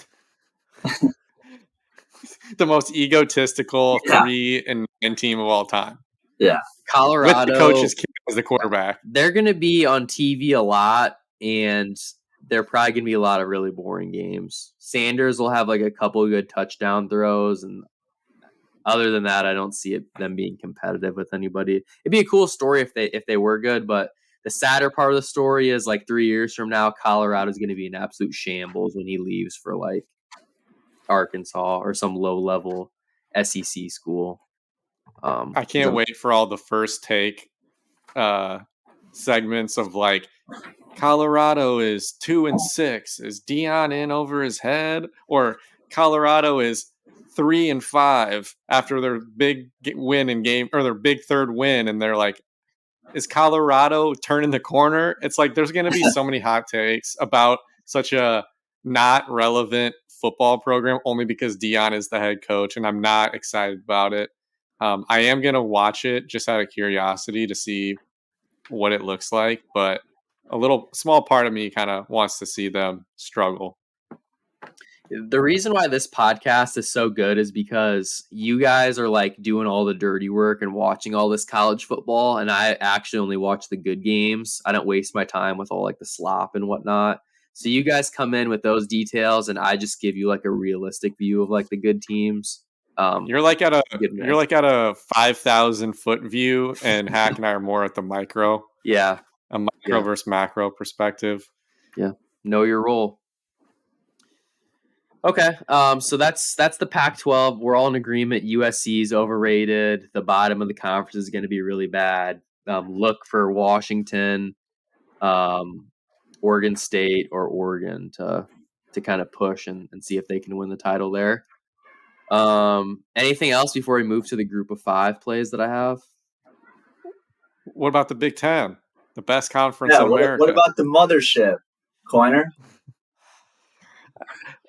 The most egotistical 3-9 team of all time. Yeah, Colorado with the coach's kid as the quarterback. They're going to be on TV a lot, and they're probably going to be a lot of really boring games. Sanders will have like a couple of good touchdown throws, and other than that, I don't see them being competitive with anybody. It'd be a cool story if they were good, but the sadder part of the story is like 3 years from now, Colorado is going to be an absolute shambles when he leaves for like Arkansas or some low-level SEC school. I can't wait for all the first take segments of like Colorado is 2-6. Is Deion in over his head? Or Colorado is 3-5 after their big win in game or their big third win, and they're like, is Colorado turning the corner? It's like there's going to be so many hot takes about such a not relevant football program only because Deion is the head coach, and I'm not excited about it. I am going to watch it just out of curiosity to see what it looks like, but a small part of me kind of wants to see them struggle. The reason why this podcast is so good is because you guys are like doing all the dirty work and watching all this college football, and I actually only watch the good games. I don't waste my time with all like the slop and whatnot. So you guys come in with those details, and I just give you like a realistic view of like the good teams. You're like at a 5,000 foot view, and Hack and I are more at the micro. Yeah, a micro versus macro perspective. Yeah, know your role. Okay, so that's the Pac-12. We're all in agreement. USC is overrated. The bottom of the conference is going to be really bad. Look for Washington, Oregon State, or Oregon to kind of push and see if they can win the title there. Anything else before we move to the group of 5 plays that I have? What about the Big Ten? The best conference in America. What about the mothership, Coiner?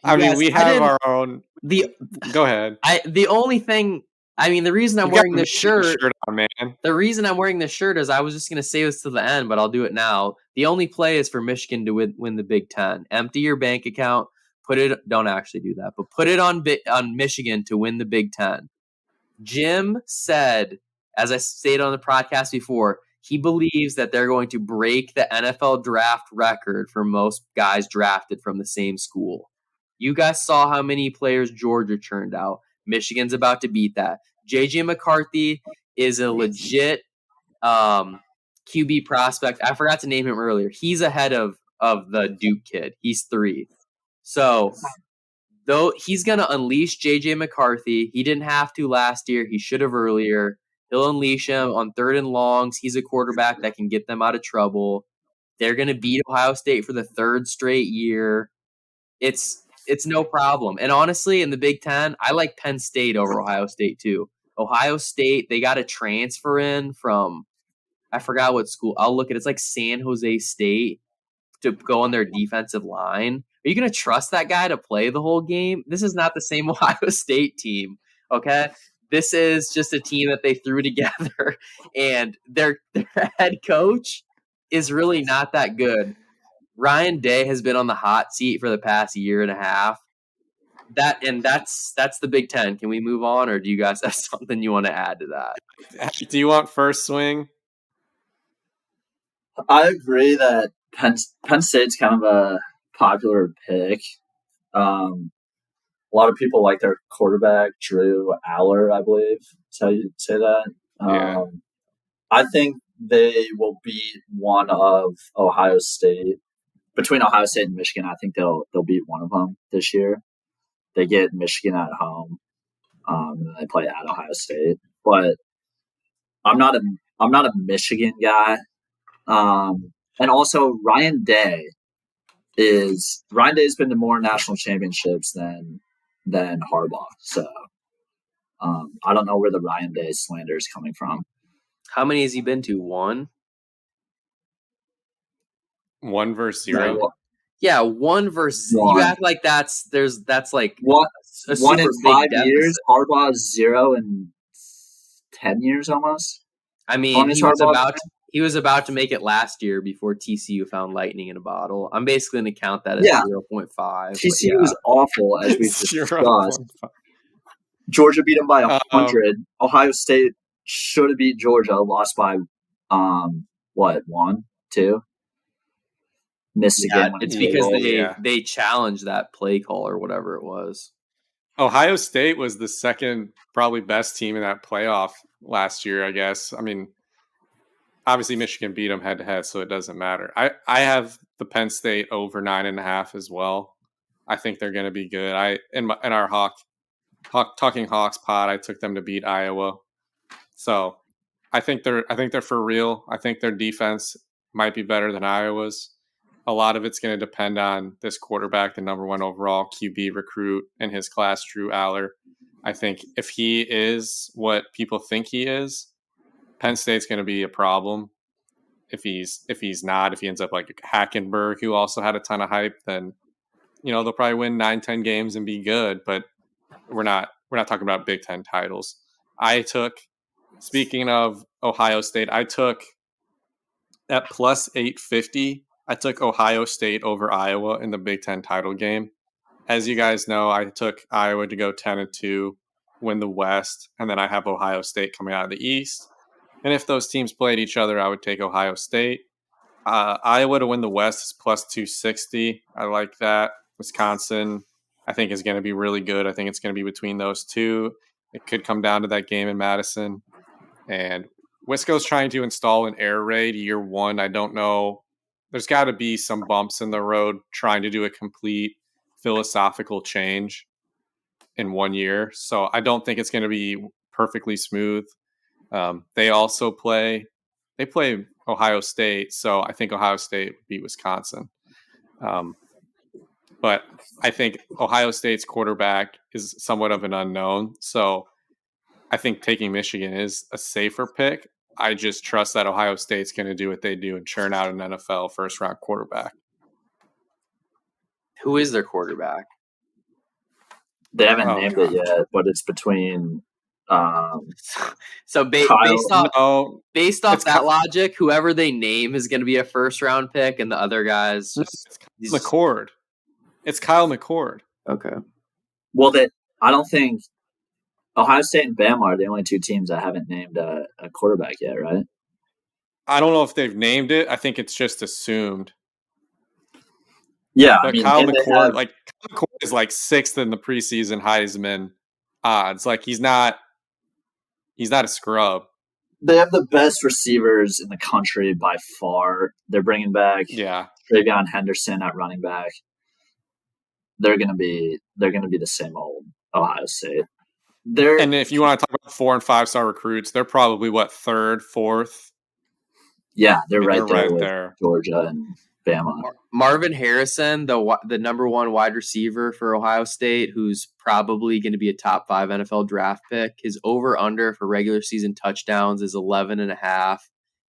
I mean, we have our own. Go ahead. The only thing, I mean, the reason I'm wearing this shirt on, man. The reason I'm wearing this shirt is I was just going to say this to the end, but I'll do it now. The only play is for Michigan to win the Big Ten. Empty your bank account. Don't actually do that, but put it on Michigan to win the Big Ten. Jim said, as I stated on the podcast before, he believes that they're going to break the NFL draft record for most guys drafted from the same school. You guys saw how many players Georgia churned out. Michigan's about to beat that. J.J. McCarthy is a legit QB prospect. I forgot to name him earlier. He's ahead of the Duke kid. He's 3. So though he's going to unleash JJ McCarthy. He didn't have to last year. He should have earlier. He'll unleash him on 3rd and longs. He's a quarterback that can get them out of trouble. They're going to beat Ohio State for the 3rd straight year. It's no problem. And honestly, in the Big Ten, I like Penn State over Ohio State too. Ohio State, they got a transfer in from, I forgot what school. I'll look at it. It's like San Jose State to go on their defensive line. Are you going to trust that guy to play the whole game? This is not the same Ohio State team, okay? This is just a team that they threw together, and their head coach is really not that good. Ryan Day has been on the hot seat for the past year and a half. That's the Big Ten. Can we move on, or do you guys have something you want to add to that? Do you want first swing? I agree that Penn State's kind of a popular pick. A lot of people like their quarterback, Drew Aller, I believe. Is how you say that. Yeah. I think they will beat one of Ohio State. Between Ohio State and Michigan, I think they'll beat one of them this year. They get Michigan at home, and then they play at Ohio State. But I'm not a Michigan guy. And also Ryan Day's been to more national championships than Harbaugh. So I don't know where the Ryan Day slander is coming from. How many has he been to? 1? 1 versus 0. Yeah, 1 versus 1. You act like that's like What? a 1 in 5 deficit. years. Harbaugh's 0 in 10 years almost. I mean, he was about to make it last year before TCU found lightning in a bottle. I'm basically going to count that as 0.5. TCU was awful, as we've discussed. Georgia beat them by 100. Ohio State should have beat Georgia, lost by 1, 2. Michigan. It's because they challenged that play call or whatever it was. Ohio State was the second probably best team in that playoff last year, I guess. I mean, obviously Michigan beat them head to head, so it doesn't matter. I have the Penn State over 9.5 as well. I think they're going to be good. In our Talking Hawks pod, I took them to beat Iowa. So I think they're for real. I think their defense might be better than Iowa's. A lot of it's going to depend on this quarterback, the number 1 overall QB recruit in his class, Drew Aller. I think if he is what people think he is, Penn State's going to be a problem. If he's not, if he ends up like Hackenberg, who also had a ton of hype, then they'll probably win 9-10 games and be good. But we're not talking about Big Ten titles. Speaking of Ohio State, I took at plus 850. I took Ohio State over Iowa in the Big Ten title game. As you guys know, I took Iowa to go 10-2, win the West, and then I have Ohio State coming out of the East. And if those teams played each other, I would take Ohio State. Iowa to win the West is plus 260. I like that. Wisconsin, I think, is going to be really good. I think it's going to be between those two. It could come down to that game in Madison. And Wisco's trying to install an air raid year 1. I don't know. There's got to be some bumps in the road trying to do a complete philosophical change in 1 year. So I don't think it's going to be perfectly smooth. They play Ohio State, so I think Ohio State beat Wisconsin. But I think Ohio State's quarterback is somewhat of an unknown, so I think taking Michigan is a safer pick. I just trust that Ohio State's going to do what they do and churn out an NFL first-round quarterback. Who is their quarterback? They haven't named it yet, but it's between... So based off that logic, whoever they name is going to be a first-round pick, and the other guys... McCord. It's Kyle McCord. Okay. Well, I don't think... Ohio State and Bama are the only 2 teams that haven't named a quarterback yet, right? I don't know if they've named it. I think it's just assumed. Yeah, but Kyle McCord is like 6th in the preseason Heisman odds. Like he's not a scrub. They have the best receivers in the country by far. They're bringing back Travion Henderson at running back. They're gonna be the same old Ohio State. And if you want to talk about 4 and 5 star recruits, they're probably third, fourth. Yeah, they're right there. Georgia and Bama. Marvin Harrison, the number one wide receiver for Ohio State, who's probably going to be a top 5 NFL draft pick. His over under for regular season touchdowns is 11.5,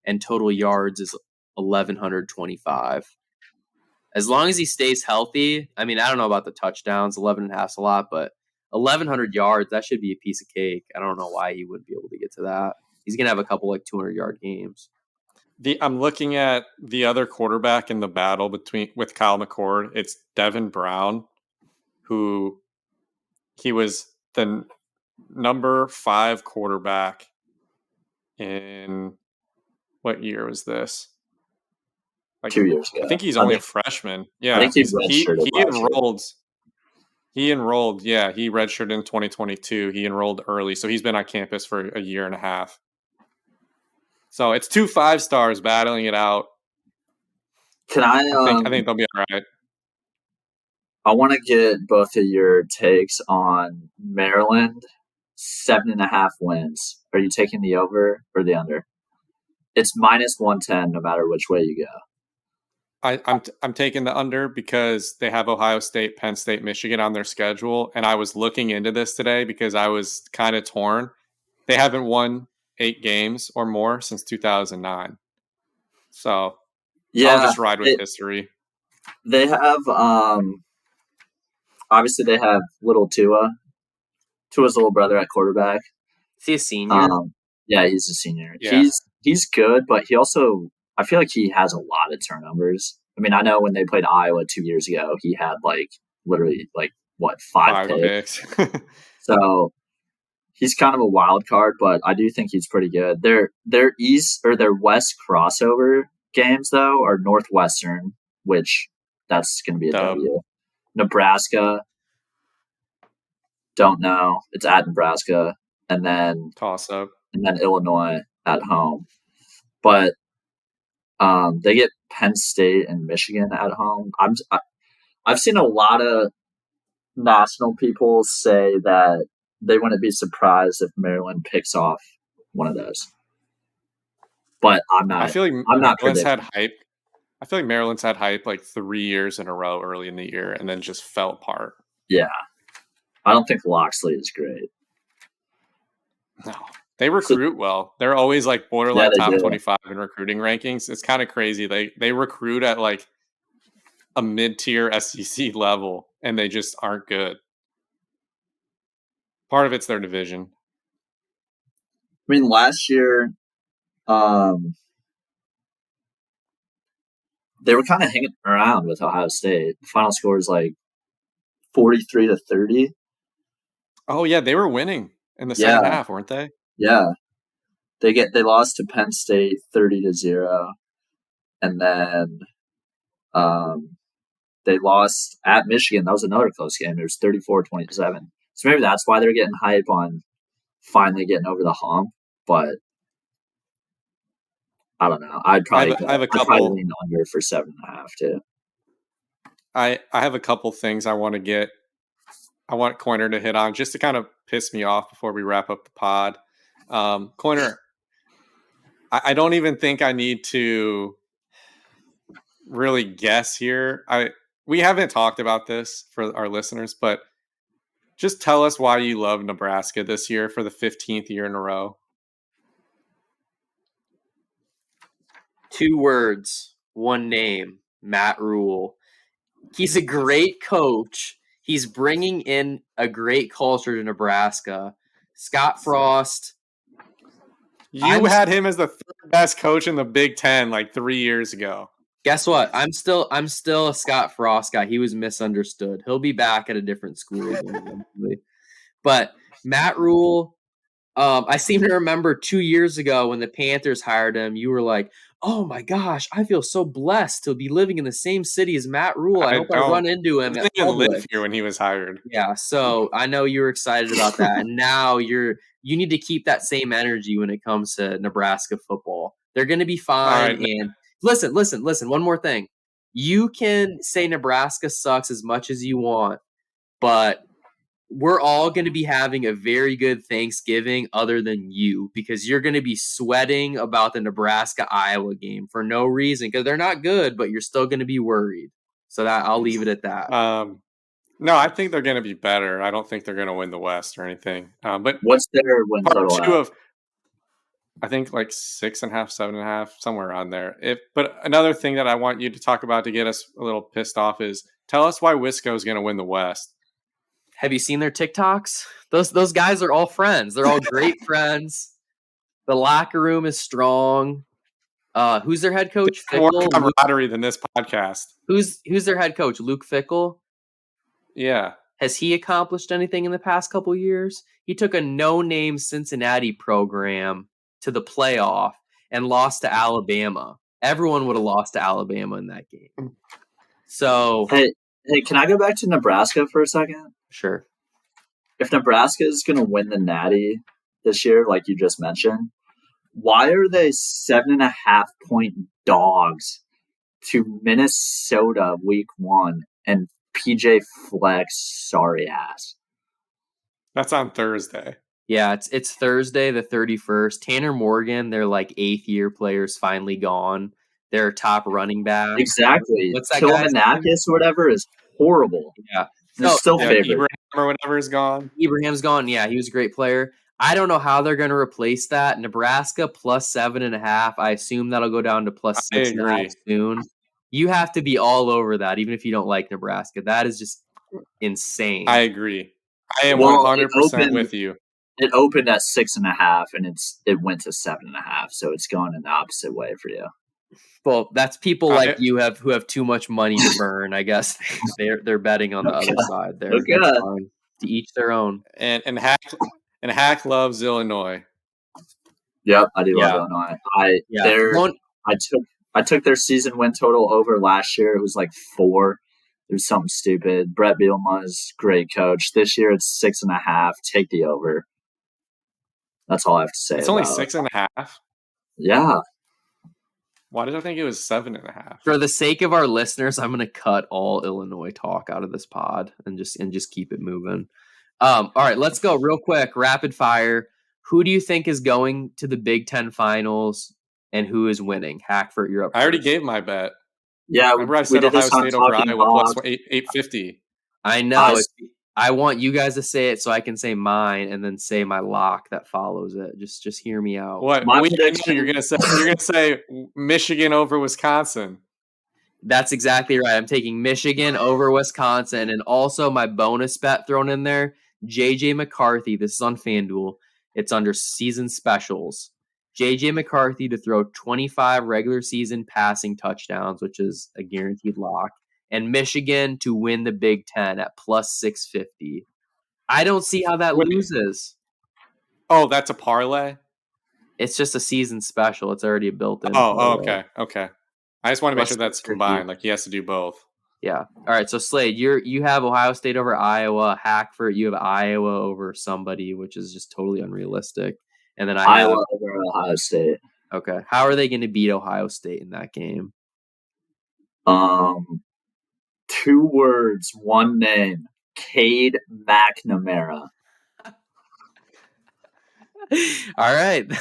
and total yards is 1,125. As long as he stays healthy, I mean, I don't know about the touchdowns. 11.5 is a lot, but 1,100 yards, that should be a piece of cake. I don't know why he wouldn't be able to get to that. He's going to have a couple 200-yard games. I'm looking at the other quarterback in the battle with Kyle McCord. It's Devin Brown, who he was the number 5 quarterback in what year was this? 2 years ago. I think he's only a freshman. Yeah, I think he enrolled. He enrolled. Yeah, he redshirted in 2022. He enrolled early, so he's been on campus for a year and a half. So it's 2 5 stars battling it out. I think they'll be all right. I want to get both of your takes on Maryland 7.5 wins. Are you taking the over or the under? It's -110 no matter which way you go. I'm taking the under because they have Ohio State, Penn State, Michigan on their schedule, and I was looking into this today because I was kind of torn. They haven't won 8 games or more since 2009. So I'll just ride with history. They have obviously they have little Tua. Tua's little brother at quarterback. Is he a senior? Yeah, he's a senior. Yeah. He's good, but he also, I feel like he has a lot of turnovers. I mean, I know when they played Iowa 2 years ago, he had literally 5 picks. So he's kind of a wild card, but I do think he's pretty good. Their West crossover games though are Northwestern, which that's going to be a W. Nebraska, don't know. It's at Nebraska, and then toss up, and then Illinois at home. But they get Penn State and Michigan at home. I've seen a lot of national people say that they wouldn't be surprised if Maryland picks off one of those. But I'm not. I feel like Maryland's had hype. I feel like Maryland's had hype 3 years in a row early in the year and then just fell apart. Yeah. I don't think Loxley is great. No. They recruit well. They're always borderline top 25 in recruiting rankings. It's kind of crazy. They recruit at a mid-tier SEC level, and they just aren't good. Part of it's their division. I mean, last year, they were kind of hanging around with Ohio State. The final score is 43-30. Oh yeah, they were winning in the second half, weren't they? Yeah, they lost to Penn State 30-0, and then they lost at Michigan. That was another close game. It was 34-27. So maybe that's why they're getting hype on finally getting over the hump. But I don't know. I'd probably lean under for 7.5 too. I have a couple things I want Coiner to hit on just to kind of piss me off before we wrap up the pod. Coiner, I don't even think I need to really guess here. We haven't talked about this for our listeners, but just tell us why you love Nebraska this year for the 15th year in a row. 2 words, 1 name, Matt Rule. He's a great coach. He's bringing in a great culture to Nebraska. Scott Frost. You had him as the 3rd best coach in the Big Ten 3 years ago. Guess what? I'm still a Scott Frost guy. He was misunderstood. He'll be back at a different school eventually. But Matt Rule, I seem to remember 2 years ago when the Panthers hired him, you were like, oh my gosh, I feel so blessed to be living in the same city as Matt Rule. I I hope I run don't. into He him at didn't even live Publix. here when he was hired. Yeah, so I know you were excited about that, and now you need to keep that same energy when it comes to Nebraska football. They're going to be fine. All right. And listen. One more thing. You can say Nebraska sucks as much as you want, but we're all going to be having a very good Thanksgiving other than you, because you're going to be sweating about the Nebraska-Iowa game for no reason, because they're not good, but you're still going to be worried. So that I'll leave it at that. No, I think they're going to be better. I don't think they're going to win the West or anything. But What's their win part total two at? of, I think like 6.5, 7.5, somewhere around there. But another thing that I want you to talk about to get us a little pissed off is tell us why Wisco is going to win the West. Have you seen their TikToks? Those guys are all friends. They're all great friends. The locker room is strong. Who's their head coach? More Fickle. camaraderie than this podcast. Who's their head coach? Luke Fickle. Yeah. Has he accomplished anything in the past couple years? He took a no-name Cincinnati program to the playoff and lost to Alabama. Everyone would have lost to Alabama in that game. So, Hey, can I go back to Nebraska for a second? sure. If Nebraska is going to win the Natty this year, like you just mentioned, why are they 7.5-point dogs to Minnesota week 1 and PJ Fleck's sorry ass? That's on Thursday. Yeah, it's Thursday the 31st. Tanner Morgan, their like 8th year players finally gone. Their top running back. Exactly. What's that guy's name? Kilmanakis or whatever is horrible. Yeah. They're still favored. Ibrahim or whatever is gone. Ibrahim's gone. Yeah, he was a great player. I don't know how they're going to replace that. Nebraska plus 7.5. I assume that'll go down to plus I 6.5 agree. soon. You have to be all over that, even if you don't like Nebraska. That is just insane. I agree. I am Well, 100% with you. It opened at 6.5 and it went to 7.5, so it's going in the opposite way for you. Well, that's people like you who have too much money to burn. I guess they're betting on the other side there. Okay. That's fine. To each their own. And Hack loves Illinois. Yep, I do Yeah. love Illinois. I took their season win total over last year. It was like 4. It was something stupid. Brett Bielema is great coach. This year it's 6.5. Take the over. That's all I have to say. It's only 6.5. Yeah. Why did I think it was 7.5? For the sake of our listeners, I'm going to cut all Illinois talk out of this pod and just keep it moving. All right, let's go real quick. Rapid fire. Who do you think is going to the Big Ten finals and who is winning? Hackford, you're up. I already first. gave my bet. Yeah, Remember I said Ohio State over Iowa plus 850. I know. I want you guys to say it so I can say mine and then say my lock that follows it. Just hear me out. What? You're gonna say Michigan over Wisconsin. That's exactly right. I'm taking Michigan over Wisconsin, and also my bonus bet thrown in there. JJ McCarthy. This is on FanDuel. It's under season specials. JJ McCarthy to throw 25 regular season passing touchdowns, which is a guaranteed lock. And Michigan to win the Big Ten at plus 650. I don't see how that loses. Oh, that's a parlay? It's just a season special. It's already a built-in. Oh, okay. I just want to make sure that's combined. Like he has to do both. Yeah. All right. So Slade, you have Ohio State over Iowa. Hackford, you have Iowa over somebody, which is just totally unrealistic. And then Iowa over Ohio State. Okay. How are they going to beat Ohio State in that game? 2 words, 1 name. Cade McNamara. All right,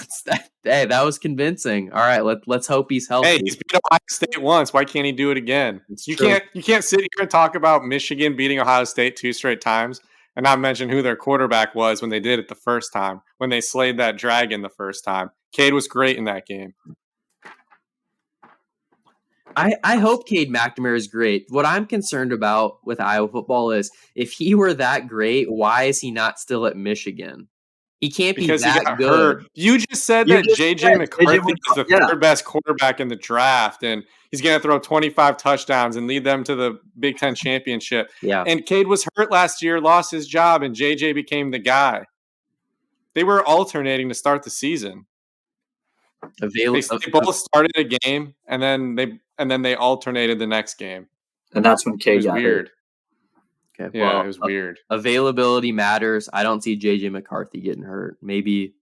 Hey, that was convincing. All right, let's hope he's healthy. Hey, he's beat Ohio State once. Why can't he do it again? You can't sit here and talk about Michigan beating Ohio State 2 straight times and not mention who their quarterback was when they did it the first time, when they slayed that dragon the first time. Cade was great in that game. I hope Cade McNamara is great. What I'm concerned about with Iowa football is if he were that great, why is he not still at Michigan? He can't be because that he got good. Hurt. You just said that JJ McCarthy is the third best quarterback in the draft, and he's going to throw 25 touchdowns and lead them to the Big Ten championship. Yeah. And Cade was hurt last year, lost his job, and JJ became the guy. They were alternating to start the season. They both started a game, and then they alternated the next game. And that's when It Cade was got weird. hurt. Okay, Yeah, well, it was weird. Availability matters. I don't see JJ McCarthy getting hurt. Maybe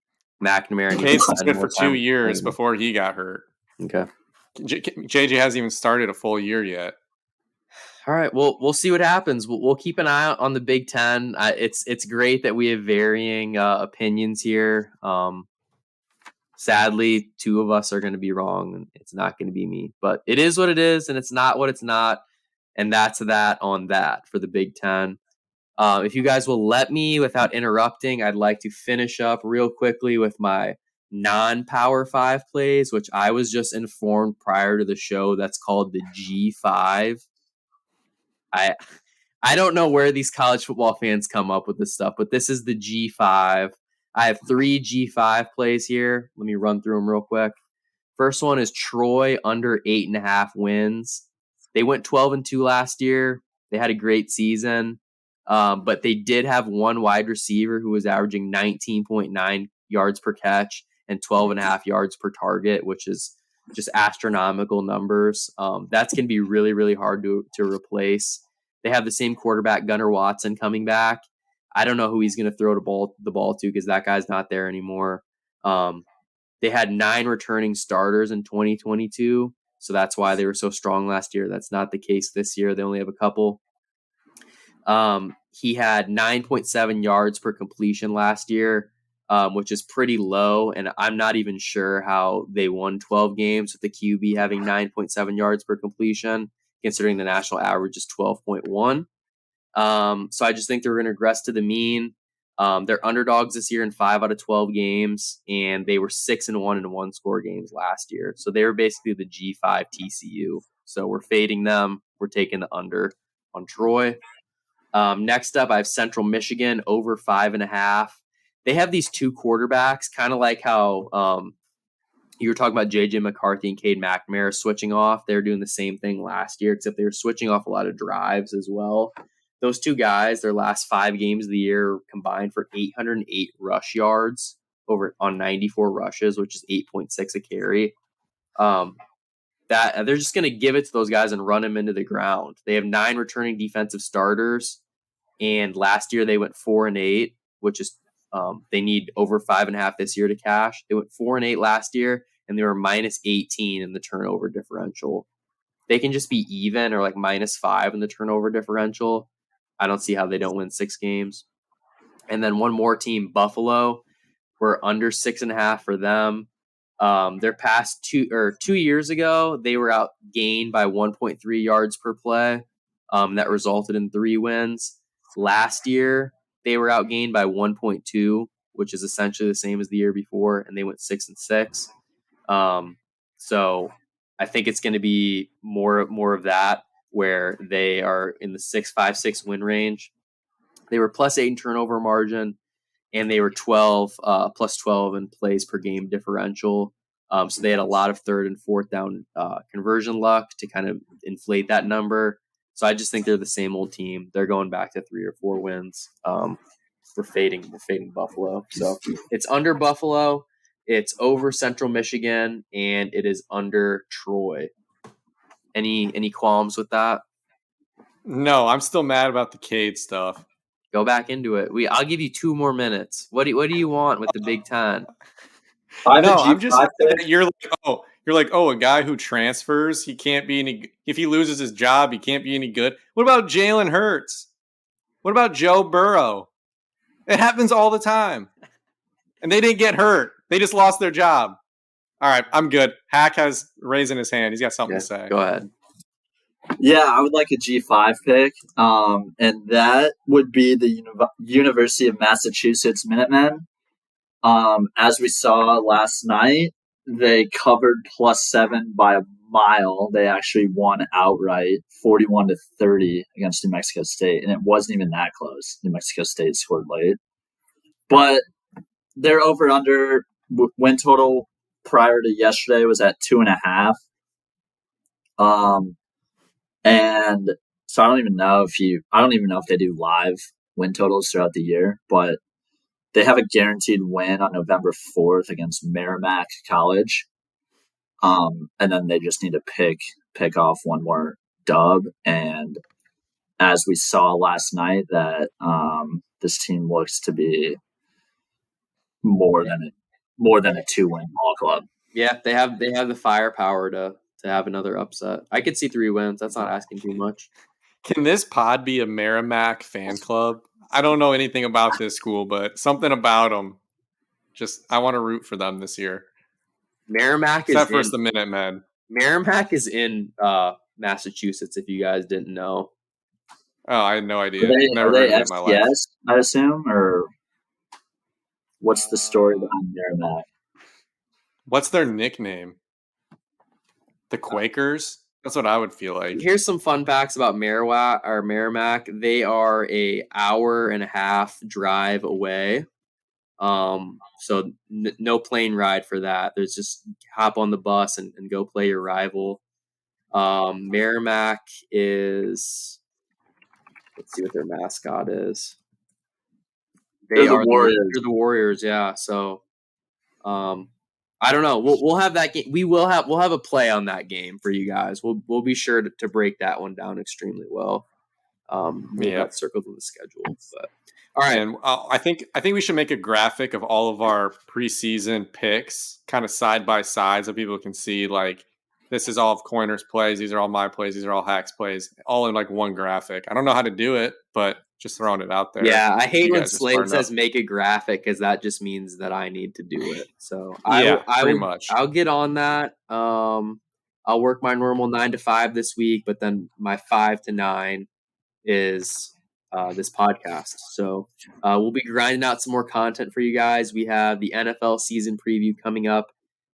McNamara needs Cade to spend started more for time 2 with years him. before he got hurt. Okay. JJ hasn't even started a full year yet. All right. Well, we'll see what happens. We'll keep an eye out on the Big Ten. It's great that we have varying opinions here. Sadly, two of us are going to be wrong, and it's not going to be me. But it is what it is, and it's not what it's not. And that's that on that for the Big Ten. If you guys will let me, without interrupting, I'd like to finish up real quickly with my non-Power 5 plays, which I was just informed prior to the show. That's called the G5. I don't know where these college football fans come up with this stuff, but this is the G5. I have 3 G5 plays here. Let me run through them real quick. First one is Troy under 8.5 wins. They went 12-2 last year. They had a great season, but they did have one wide receiver who was averaging 19.9 yards per catch and 12.5 yards per target, which is just astronomical numbers. That's going to be really, really hard to replace. They have the same quarterback, Gunnar Watson, coming back. I don't know who he's going to throw the ball to because that guy's not there anymore. They had 9 returning starters in 2022, so that's why they were so strong last year. That's not the case this year. They only have a couple. He had 9.7 yards per completion last year, which is pretty low, and I'm not even sure how they won 12 games with the QB having 9.7 yards per completion, considering the national average is 12.1. So I just think they're going to regress to the mean. They're underdogs this year in 5 out of 12 games, and they were 6-1 in 1-score games last year. So they were basically the G5 TCU. So we're fading them. We're taking the under on Troy. Next up, I have Central Michigan over 5.5. They have these 2 quarterbacks, kind of like how you were talking about J.J. McCarthy and Cade McNamara switching off. They were doing the same thing last year, except they were switching off a lot of drives as well. Those 2 guys, their last 5 games of the year combined for 808 rush yards on 94 rushes, which is 8.6 a carry. That they're just going to give it to those guys and run them into the ground. They have 9 returning defensive starters, and last year they went 4-8, which is they need over 5.5 this year to cash. They went 4-8 last year, and they were minus 18 in the turnover differential. They can just be even or like minus 5 in the turnover differential. I don't see how they don't win 6 games. And then one more team, Buffalo. We're under 6.5 for them. Their past 2 years ago, they were outgained by 1.3 yards per play. That resulted in 3 wins. Last year, they were outgained by 1.2, which is essentially the same as the year before, and they went 6-6. So I think it's going to be more of that, where they are in the 5-6 win range. They were +8 in turnover margin, and they were +12 in plays per game differential. So they had a lot of 3rd and 4th down conversion luck to kind of inflate that number. So I just think they're the same old team. They're going back to 3 or 4 wins. We're fading Buffalo. So it's under Buffalo, it's over Central Michigan, and it is under Troy. Any qualms with that? No, I'm still mad about the Cade stuff. Go back into it. I'll give you 2 more minutes. What do you want with the Big Ten? I'm just you're like, a guy who transfers, he can't be any. If he loses his job, he can't be any good. What about Jalen Hurts? What about Joe Burrow? It happens all the time, and they didn't get hurt. They just lost their job. All right, I'm good. Hack has raising his hand. He's got something to say. Go ahead. Yeah, I would like a G5 pick, and that would be the University of Massachusetts Minutemen. As we saw last night, they covered +7 by a mile. They actually won outright, 41-30 against New Mexico State, and it wasn't even that close. New Mexico State scored late, but their over/under win total prior to yesterday was at 2.5. And so I don't even know if they do live win totals throughout the year, but they have a guaranteed win on November 4th against Merrimack College. And then they just need to pick off one more dub. And as we saw last night, that this team looks to be more than a 2-win ball club. Yeah, they have the firepower to have another upset. I could see 3 wins. That's not asking too much. Can this pod be a Merrimack fan club? I don't know anything about this school, but something about them. Just I want to root for them this year. Merrimack Except is for the Minutemen. Merrimack is in Massachusetts. If you guys didn't know. Oh, I had no idea. Are they FCS, I assume, or what's the story behind Merrimack? What's their nickname? The Quakers? That's what I would feel like. Here's some fun facts about Merrimack. They are a hour and a half drive away. So no plane ride for that. There's just hop on the bus and go play your rival. Merrimack is, let's see what their mascot is. They're the Warriors. They're the Warriors, yeah. So, I don't know. We'll have that game. We'll have a play on that game for you guys. We'll be sure to break that one down extremely well. That's circled in the schedule. But all right, and I think we should make a graphic of all of our preseason picks, kind of side by side, so people can see like this is all of Coiner's plays. These are all my plays. These are all Hack's plays, all in like one graphic. I don't know how to do it, but just throwing it out there. Yeah, I hate when Slade says make a graphic because that just means that I need to do it. So I'll get on that. I'll work my normal 9 to 5 this week, but then my 5 to 9 is this podcast. So we'll be grinding out some more content for you guys. We have the NFL season preview coming up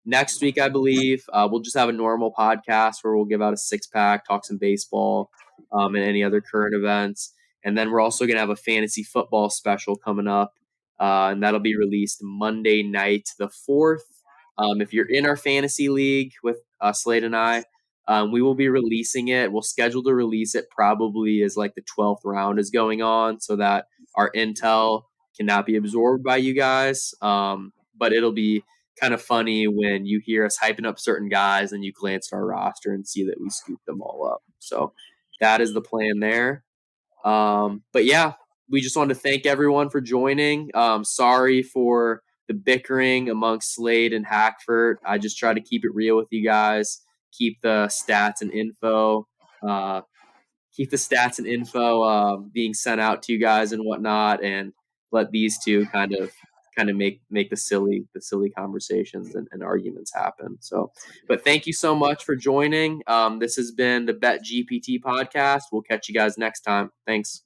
next week, I believe. We'll just have a normal podcast where we'll give out a 6-pack, talk some baseball, and any other current events. And then we're also going to have a fantasy football special coming up, and that'll be released Monday night, the 4th. If you're in our fantasy league with Slade and I, we will be releasing it. We'll schedule to release it probably as like the 12th round is going on so that our intel cannot be absorbed by you guys. But it'll be kind of funny when you hear us hyping up certain guys and you glance at our roster and see that we scooped them all up. So that is the plan there. But yeah, we just wanted to thank everyone for joining. Sorry for the bickering amongst Slade and Hackford. I just try to keep it real with you guys. Keep the stats and info being sent out to you guys and whatnot, and let these two kind of make the silly conversations and arguments happen. So, but thank you so much for joining. This has been the Bet GPT podcast. We'll catch you guys next time. Thanks.